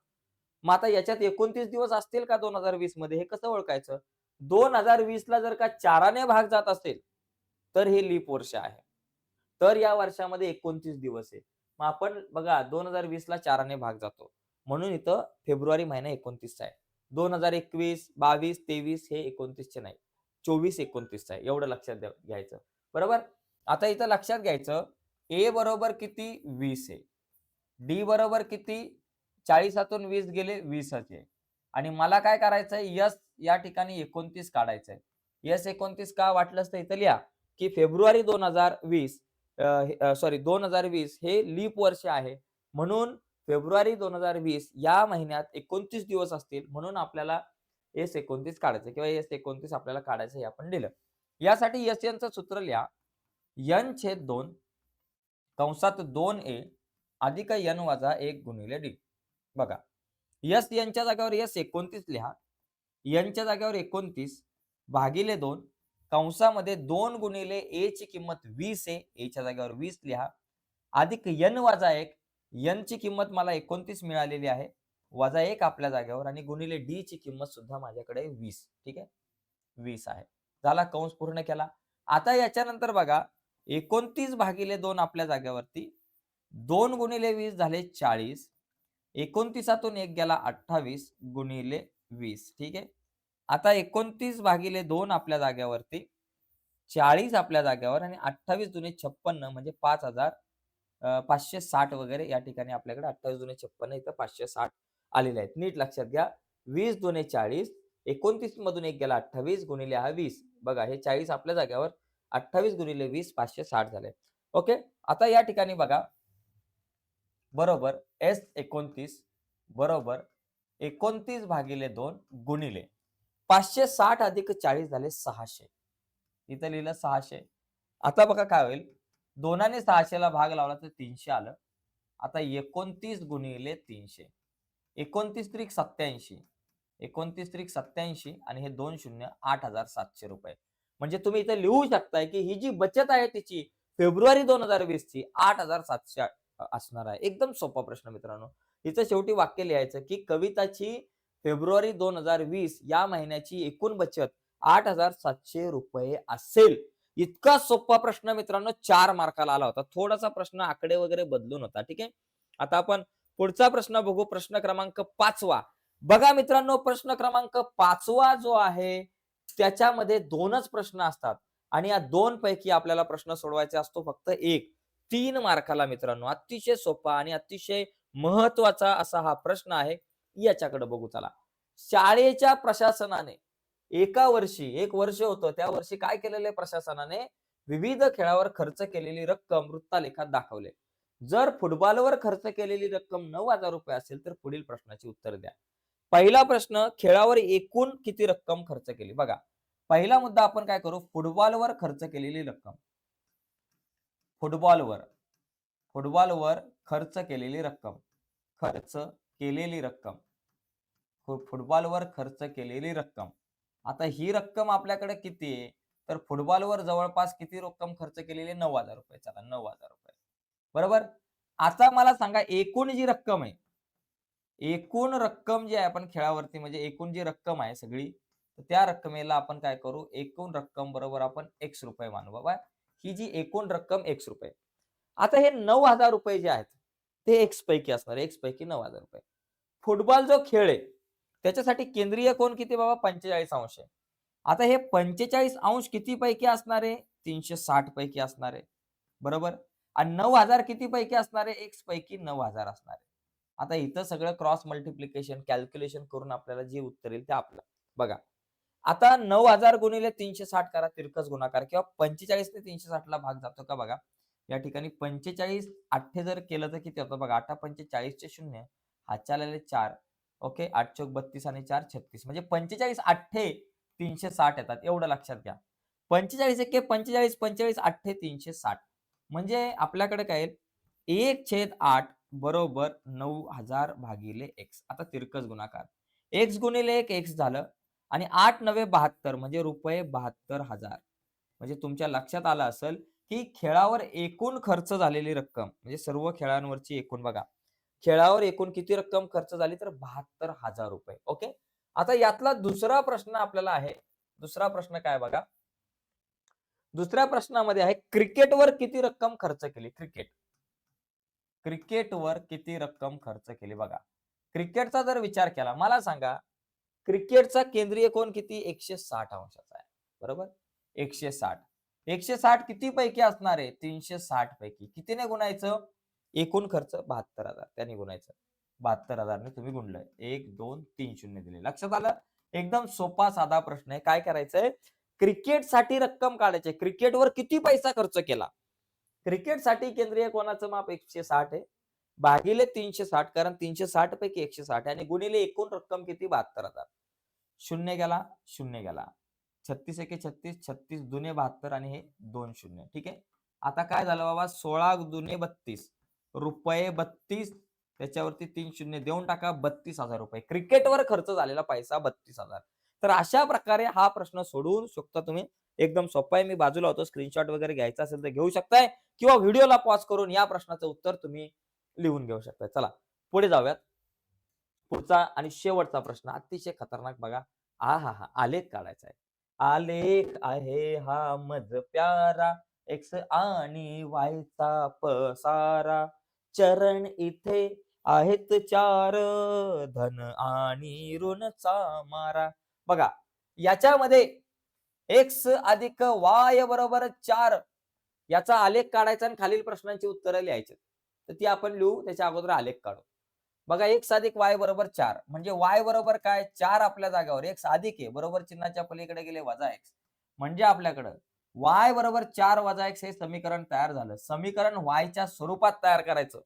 मग आता याच्यात 29 दिवस असतील का 2020 मध्ये हे कसं ओळखायचं? 2020 ला जर का 4ने भाग जात असेल, तर हे लीप वर्ष आहे. तर या वर्षामध्ये 29 दिवस आहे. मग आपण बघा 2020 ला 4ने भाग जातो. म्हणून इथं फेब्रुवारी महिना 29 चा आहे. 2021, 22, 23 हे 29 चे नाही. 24, 29 चा आहे. एवढं लक्षात घ्यायचं. बरोबर? आता इथं लक्षात घ्यायचं ए बरोबर किती? 20 आहे. डी बरोबर किती? 40तून 20 गेले 20च आहे. आणि मला काय करायचंय यस या ठिकाणी 29 काढायचंय. यस 29 का वाटलंच तर इथं लिहा, की फेब्रुवारी 2020 सॉरी 2020 हे लीप वर्ष आहे. म्हणून फेब्रुवारी 2020 या महिन्यात 29 दिवस असतील म्हणून आपल्याला एस 29 काढायचं किंवा एस 29 आपल्याला काढायचं हे आपण दिलं. यासाठी एस चं सूत्र लिहा. n/2 कंसात 2a अधिक n वजा 1 गुणिले डी. बघा. यस यांच्या जागेवर यस 29 लिहा. यांच्या जागेवर 29 भागिले 2 कंसामध्ये 2 गुणिले ए ची किंमत 20 आहे. एच्या जागेवर 20 लिहा. अधिक n वजा 1. n ची किंमत मला 29 मिळालेली आहे. वजा 1 आपल्या जागेवर आणि गुणिले डी ची किंमत सुद्धा माझ्याकडे 20. ठीक आहे. 20 आहे. झाला कंस पूर्ण केला. आता याच्यानंतर बघा 29 भागिले 2 आपल्या जागेवरती 2 गुणिले 20 झाले 40. 29तून 1 गेला 28 गुणिले 20. ठीक आहे. आता 29 भागिले 2 आपल्या जागेवरती 40 आपल्या जागेवर आणि 28 दुने 56 म्हणजे 5,560 वगैरे या ठिकाणी आपल्याकडे 28 दुने 56 इथं 560 आलेले आहेत. नीट लक्षात घ्या. 20 दुने 40 29 मधून 1 गेला 28 गुणिले हा 20. बघा हे 40 आपल्या जागेवर 28 गुणिले 20 560 झाले. ओके. आता या ठिकाणी बघा बरोबर एस 29 बरोबर 29 भागिले 2 गुणिले 560 अधिक 40 झाले 600. इथं लिहिलं 600. आता बघा काय होईल 2ने 600 ला भाग लावला तर 300 आलं. आता 29 गुणिले 300 29 त्रिक 87 29 त्रिक 87 आणि हे 2 शून्य 8,700 रुपये. म्हणजे तुम्ही इथे लिहू शकताय की ही जी बचत आहे तिची फेब्रुवारी 2020 ची 8,700 असणार आहे. एकदम सोपा प्रश्न मित्रांनो. इथं शेवटी वाक्य लिहायचं की कविताची फेब्रुवारी 2020 या महिन्याची एकूण बचत ₹8,700 असेल. इतका सोपा प्रश्न मित्रांनो 4 मार्काला आला होता. थोडासा प्रश्न आकडे वगैरे बदलून होता. ठीक आहे. आता आपण पुढचा प्रश्न बघू. प्रश्न क्रमांक 5वा. बघा मित्रांनो, प्रश्न क्रमांक 5वा जो आहे त्याच्यामध्ये 2च प्रश्न असतात आणि या 2 पैकी आपल्याला प्रश्न सोडवायचा असतो फक्त 1. 3 मार्काला मित्रांनो. अतिशय सोपा आणि अतिशय महत्वाचा असा हा प्रश्न आहे. याच्याकडे बघू चला. शाळेच्या प्रशासनाने एका वर्षी, 1 वर्ष होतं, त्या वर्षी काय केलेलं आहे प्रशासनाने? विविध खेळावर खर्च केलेली रक्कम वृत्तालेखात दाखवले. जर फुटबॉलवर खर्च केलेली रक्कम ₹9,000 असेल तर पुढील प्रश्नाची उत्तर द्या. पहिला प्रश्न, खेळावर एकूण किती रक्कम खर्च केली? बघा, पहिला मुद्दा आपण काय करू? फुटबॉलवर खर्च केलेली रक्कम. फुटबॉलवर, फुटबॉलवर खर्च केलेली रक्कम. खर्च केलेली रक्कम. फुटबॉलवर खर्च केलेली रक्कम. आता ही रक्कम आपल्याकडे किती आहे? तर फुटबॉलवर जवळपास किती रक्कम खर्च केलेली आहे? ₹9,000. चला ₹9,000. बरोबर? आता मला सांगा एकूण जी रक्कम आहे, एकूण रक्कम जी आहे आपण खेळावरती म्हणजे एकूण जी रक्कम आहे सगळी, तर त्या रक्कमेला आपण काय करू? एकूण रक्कम बरोबर आपण X रुपये मानू बाबा. ही जी एकूण रक्कम X रुपये. आता हे ₹9,000 जे आहेत, ते X पैकी असणार आहे. X पैकी ₹9,000. फुटबॉल जो खेळ आहे, त्याच्यासाठी केंद्रीय कोन किती बाबा? 45 अंश आहे. आता हे 45 अंश किती पैकी असणार आहे? 360 पैकी असणार आहे. बरोबर? आणि 9,000 किती पैकी असणार आहे? X पैकी 9,000 असणार आहे. आता इथं सगळं क्रॉस मल्टिप्लिकेशन, कॅल्क्युलेशन करून आपल्याला जे उत्तर येईल ते आपलं. बघा, आता 9,000 गुणिले 360 करा तिरकस गुणाकार किंवा 45 ने 360 ला भाग जातो का बघा. या ठिकाणी 45 8 जर केलं तर किती होतं बघा. 8 पंचे 40 चे 0. हातच्या आलेले 4. ओके. 8 चोक 32 आणि 4 36. म्हणजे 45 8 360 येतात. एवढं लक्षात घ्या. 45 एक्के 45, 45 8 360. म्हणजे आपल्याकडे काय येईल? 1/8 बरोबर 9,000 भागिले X. आता तिरकस गुणाकार. X गुणिले 1 X झालं आणि 8 9 72 म्हणजे रुपये 72,000. म्हणजे तुमच्या लक्षात आलं असेल, की खेळावर एकूण खर्च झालेली रक्कम म्हणजे सर्व खेळांवरची एकूण बघा. खेळावर एकूण किती रक्कम खर्च झाली? तर ₹72,000. ओके. आता यातला दुसरा प्रश्न आपल्याला आहे. दुसरा प्रश्न काय बघा. दुसऱ्या प्रश्नामध्ये आहे क्रिकेटवर किती रक्कम खर्च केली? क्रिकेट. क्रिकेटवर किती रक्कम खर्च केली बघा. क्रिकेटचा जर विचार केला, मला सांगा क्रिकेटचा केंद्रीय कोन किती? 160 अंशाचा आहे. बरोबर? 160. 160 किती पैकी असणार आहे? 360 पैकी. कितीने गुणायचं? एकूण खर्च 72,000 त्याने गुणायचं. 72,000 ने तुम्ही गुणलंय. 1, 2, 3 शून्य दिले. लक्षात आलं? एकदम सोपा साधा प्रश्न आहे. काय करायचंय? क्रिकेटसाठी रक्कम काढायची. क्रिकेटवर किती पैसा खर्च केला? क्रिकेटसाठी केंद्रीय कोनाचं माप 160 आहे. भागिले 360 कारण 360 पैकी 160 आहे आणि गुणिले एकूण रक्कम किती? 72,000. शून्य गेला, शून्य गेला. 36 एके 36, 36 दुने 72 आणि हे 2 शून्य. ठीक आहे. आता काय झालं बाबा? 16 दुने 32 रुपये 32 त्याच्यावरती 3 शून्य देऊन टाका. ₹32,000. क्रिकेटवर खर्च झालेला पैसा 32,000. तर अशा प्रकारे हा प्रश्न सोडवू शकता तुम्ही. एकदम सोपा आहे. मी बाजूला होतो. स्क्रीनशॉट वगैरे घ्यायचा असेल तर घेऊ शकताय किंवा व्हिडिओला पॉज करून या प्रश्नाचं उत्तर तुम्ही लिहून घेऊ शकताय. चला पुढे जाऊयात. पुढचा आणि शेवटचा प्रश्न अतिशय खतरनाक बघा. आहाहा! आलेख काढायचा आहे. आलेख आहे हा मज प्यारा, एक्स आणि वायचा पसारा. चरण इथे आहेत 4, धन आणि ऋणचा मारा. बघा, याच्यामध्ये एक्स अधिक वाय बरोबर 4 याचा आलेख काढायचा आणि खालील प्रश्नांची उत्तरं लिहायची. तर ती आपण लिहू त्याच्या अगोदर आलेख काढू. बघा x अधिक y बरोबर 4 म्हणजे y बरोबर काय? 4 आपल्या जागेवर x अधिक आहे बरोबर चिन्हाच्या पलीकडे गेले वजा x. म्हणजे आपल्याकडं y बरोबर 4 वजा x हे समीकरण तयार झालं. समीकरण y च्या स्वरूपात तयार करायचं.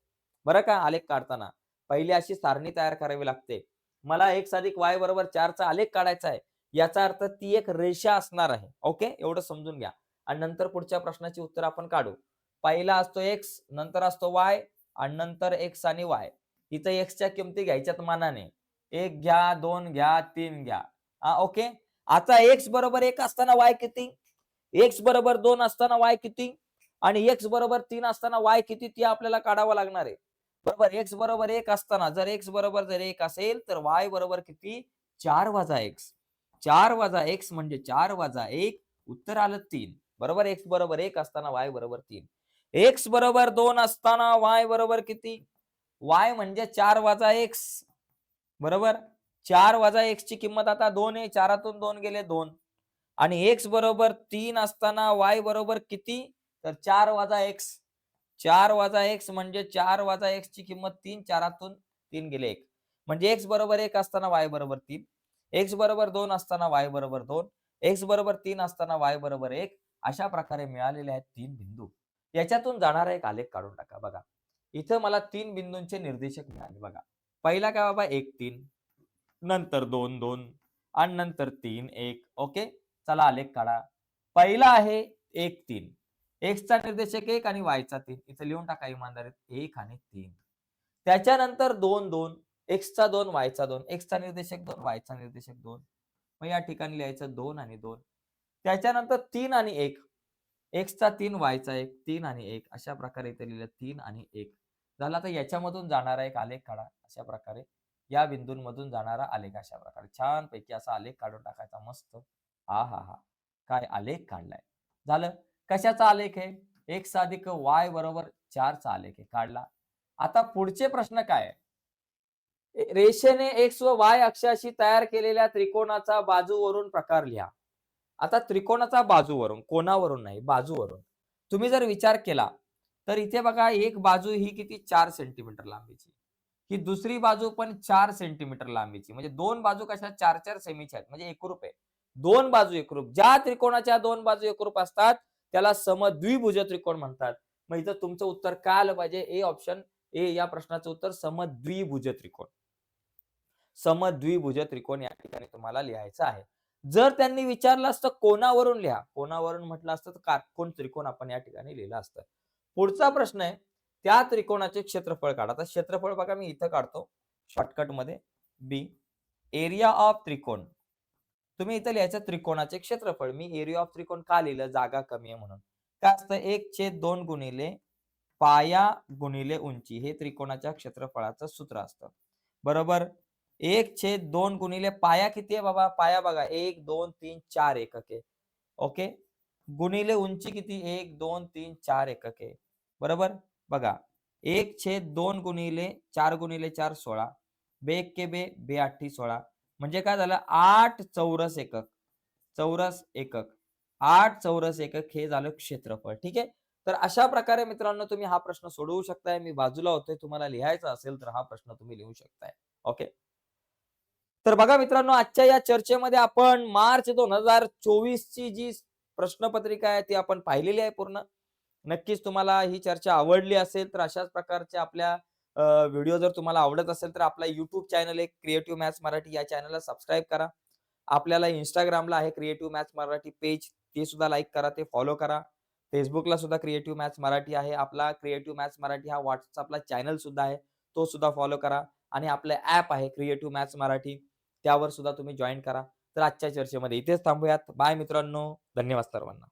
बरं का आलेख काढताना. पहिली अशी सारणी तयार करावी लागते. मला x अधिक y बरोबर 4 चा आलेख काढायचा आहे. याचा अर्थ ती एक रेषा असणार आहे. ओके? एवढं समजून घ्या. आणि नंतर पुढच्या प्रश्नाची उत्तर आपण काढू. पहिला असतो x, नंतर असतो y आणि नंतर x आणि y. इथं x च्या किमती घ्यायच्यात मानाने. 1 घ्या, 2 घ्या, 3 घ्या. ओके. आता x बरोबर 1 असताना y किती? एक्स बरोबर 2 असताना वाय किती आणि एक्स बरोबर 3 असताना वाय किती ते आपल्याला काढावं लागणार आहे. बरोबर, एक्स बरोबर 1 असताना जर एक्स बरोबर जर 1 असेल तर वाय बरोबर किती 4 वजा एक्स. 4 वजा एक्स म्हणजे 4 वजा 1 उत्तर आलं 3. बरोबर, एक्स बरोबर 1 असताना वाय बरोबर 3. एक्स बरोबर 2 असताना वाय बरोबर किती? वाय म्हणजे 4 वजा एक्स. बरोबर, 4 वजा एक्स ची किंमत आता 2 आहे. 4तून 2 गेले 2 आणि एक्स बरोबर 3 असताना वाय बरोबर किती? तर 4 वजा एक्स. 4 वजा एक्स म्हणजे 4 वजा एक्स ची किंमत 3. 4तून 3 गेले 1. म्हणजे एक्स बरोबर 1 असताना वाय बरोबर 3. एक्स बरोबर 2 असताना वाय बरोबर 2. एक्स बरोबर 3 असताना वाय बरोबर 1. अशा प्रकारे मिळालेले आहेत 3 बिंदू. याच्यातून जाणारा एक आलेख काढून टाका. बघा, इथं मला 3 बिंदूंचे निर्देशक मिळाले. बघा, पहिला काय बाबा 1, 3, नंतर 2, 2 आणि नंतर 3, 1. ओके, चला आलेख काढा. पहिला आहे 1, 3. एक्सचा निर्देशक 1 आणि वायचा 3. इथं लिहून टाका इमानदारीत 1 आणि 3. त्याच्यानंतर 2, 2. एक्सचा 2, वायचा 2. एक्सचा निर्देशक 2, वायचा निर्देशक 2. मग या ठिकाणी लिहायचं 2 आणि 2. त्याच्यानंतर 3 आणि 1. एक्सचा 3, वायचा 1. 3 आणि 1. अशा प्रकारे इथे लिहिलं 3 आणि 1. झालं. आता याच्यामधून जाणारा एक आलेख काढा अशा प्रकारे. या बिंदूंमधून जाणारा आलेख अशा प्रकारे छानपैकी असा आलेख काढून टाकायचा मस्त. आहाहा! काय आलेख काढलाय. झालं. कशाचा आलेख आहे? एक्स अधिक वाय बरोबर 4 चा आलेख आहे. काढला. आता पुढचे प्रश्न काय आहे? रेषेने एक्स व वाय अक्षाशी तयार केलेल्या त्रिकोणाचा बाजूवरून प्रकार लिहा. आता त्रिकोणाचा बाजूवरून, कोणावरून नाही, बाजूवरून. तुम्ही जर विचार केला, तर इथे बघा एक बाजू ही किती 4 सेंटीमीटर लांबीची. ही दुसरी बाजू पण 4 सेंटीमीटर लांबीची. म्हणजे दोन बाजू कशा 4-4 सेमीच्या आहेत. म्हणजे एकरूप आहे. दोन बाजू एकरूप. ज्या त्रिकोणाच्या दोन बाजू एकरूप असतात, त्याला समद्विभुज त्रिकोण म्हणतात. मग इथं तुमचं उत्तर काय आलं पाहिजे? ए ऑप्शन ए या प्रश्नाचं उत्तर समद्विभुज त्रिकोण. समद्विभुज त्रिकोण या ठिकाणी तुम्हाला लिहायचं आहे. जर त्यांनी विचारलं असतं कोणावरून लिहा, कोणावरून म्हटलं असतं तर काटकोन त्रिकोण आपण या ठिकाणी लिहिलं असतं. पुढचा प्रश्न आहे, त्या त्रिकोणाचे क्षेत्रफळ काढा. आता क्षेत्रफळ बघा मी इथं काढतो शॉर्टकटमध्ये. बी एरिया ऑफ त्रिकोण. तुम्ही इथं लिहायचं त्रिकोणाचे क्षेत्रफळ. मी एरिया ऑफ त्रिकोण का लिहिलं? जागा कमी आहे म्हणून. काय असतं 1/2 गुणिले पाया गुणिले उंची हे त्रिकोणाच्या क्षेत्रफळाचं सूत्र असतं. बरोबर, 1/2 गुणिले पाया किती आहे बाबा? पाया बघा 1, 2, 3, 4 एकक आहे. ओके, गुणिले उंची किती? 1, 2, 3, 4 एकक आहे. बरोबर, बघा 1/2 गुणिले 4 गुणिले 4 16. बे 1 के बे, बे 8 16. म्हणजे काय झालं 8 चौरस एकक. चौरस एकक. 8 चौरस एकक हे झालं क्षेत्रफळ. ठीक आहे. तर अशा प्रकारे मित्रांनो तुम्ही हा प्रश्न सोडवू शकताय. मी बाजूला होतोय. तुम्हाला लिहायचा असेल तर हा प्रश्न तुम्ही लिहू शकताय. ओके. तर बघा मित्रांनो, आजच्या या चर्चेमध्ये आपण मार्च 2024 ची जी प्रश्नपत्रिका आहे ती आपण पाहिलेली आहे पूर्ण. नक्कीच तुम्हाला ही चर्चा आवडली असेल तर अशाच प्रकारच्या आपल्या व्हिडिओ जर तुम्हाला आवडत असेल तर आपला YouTube चॅनल आहे क्रिएटिव्ह मॅथ्स मराठी, या चॅनलला सबस्क्राईब करा. आपल्याला Instagramला आहे क्रिएटिव्ह मॅथ्स मराठी पेज, ते सुद्धा लाईक करा, ते फॉलो करा. Facebookला सुद्धा क्रिएटिव्ह मॅथ्स मराठी आहे. आपला क्रिएटिव्ह मॅथ्स मराठी हा WhatsAppला चॅनल सुद्धा आहे, तो सुद्धा फॉलो करा. आणि आपलं ॲप आहे क्रिएटिव्ह मॅथ्स मराठी, त्यावर सुद्धा तुम्ही जॉइन करा. तर आजच्या चर्चेमध्ये इथेच थांबूयात. बाय मित्रांनो. धन्यवाद सर्वांना.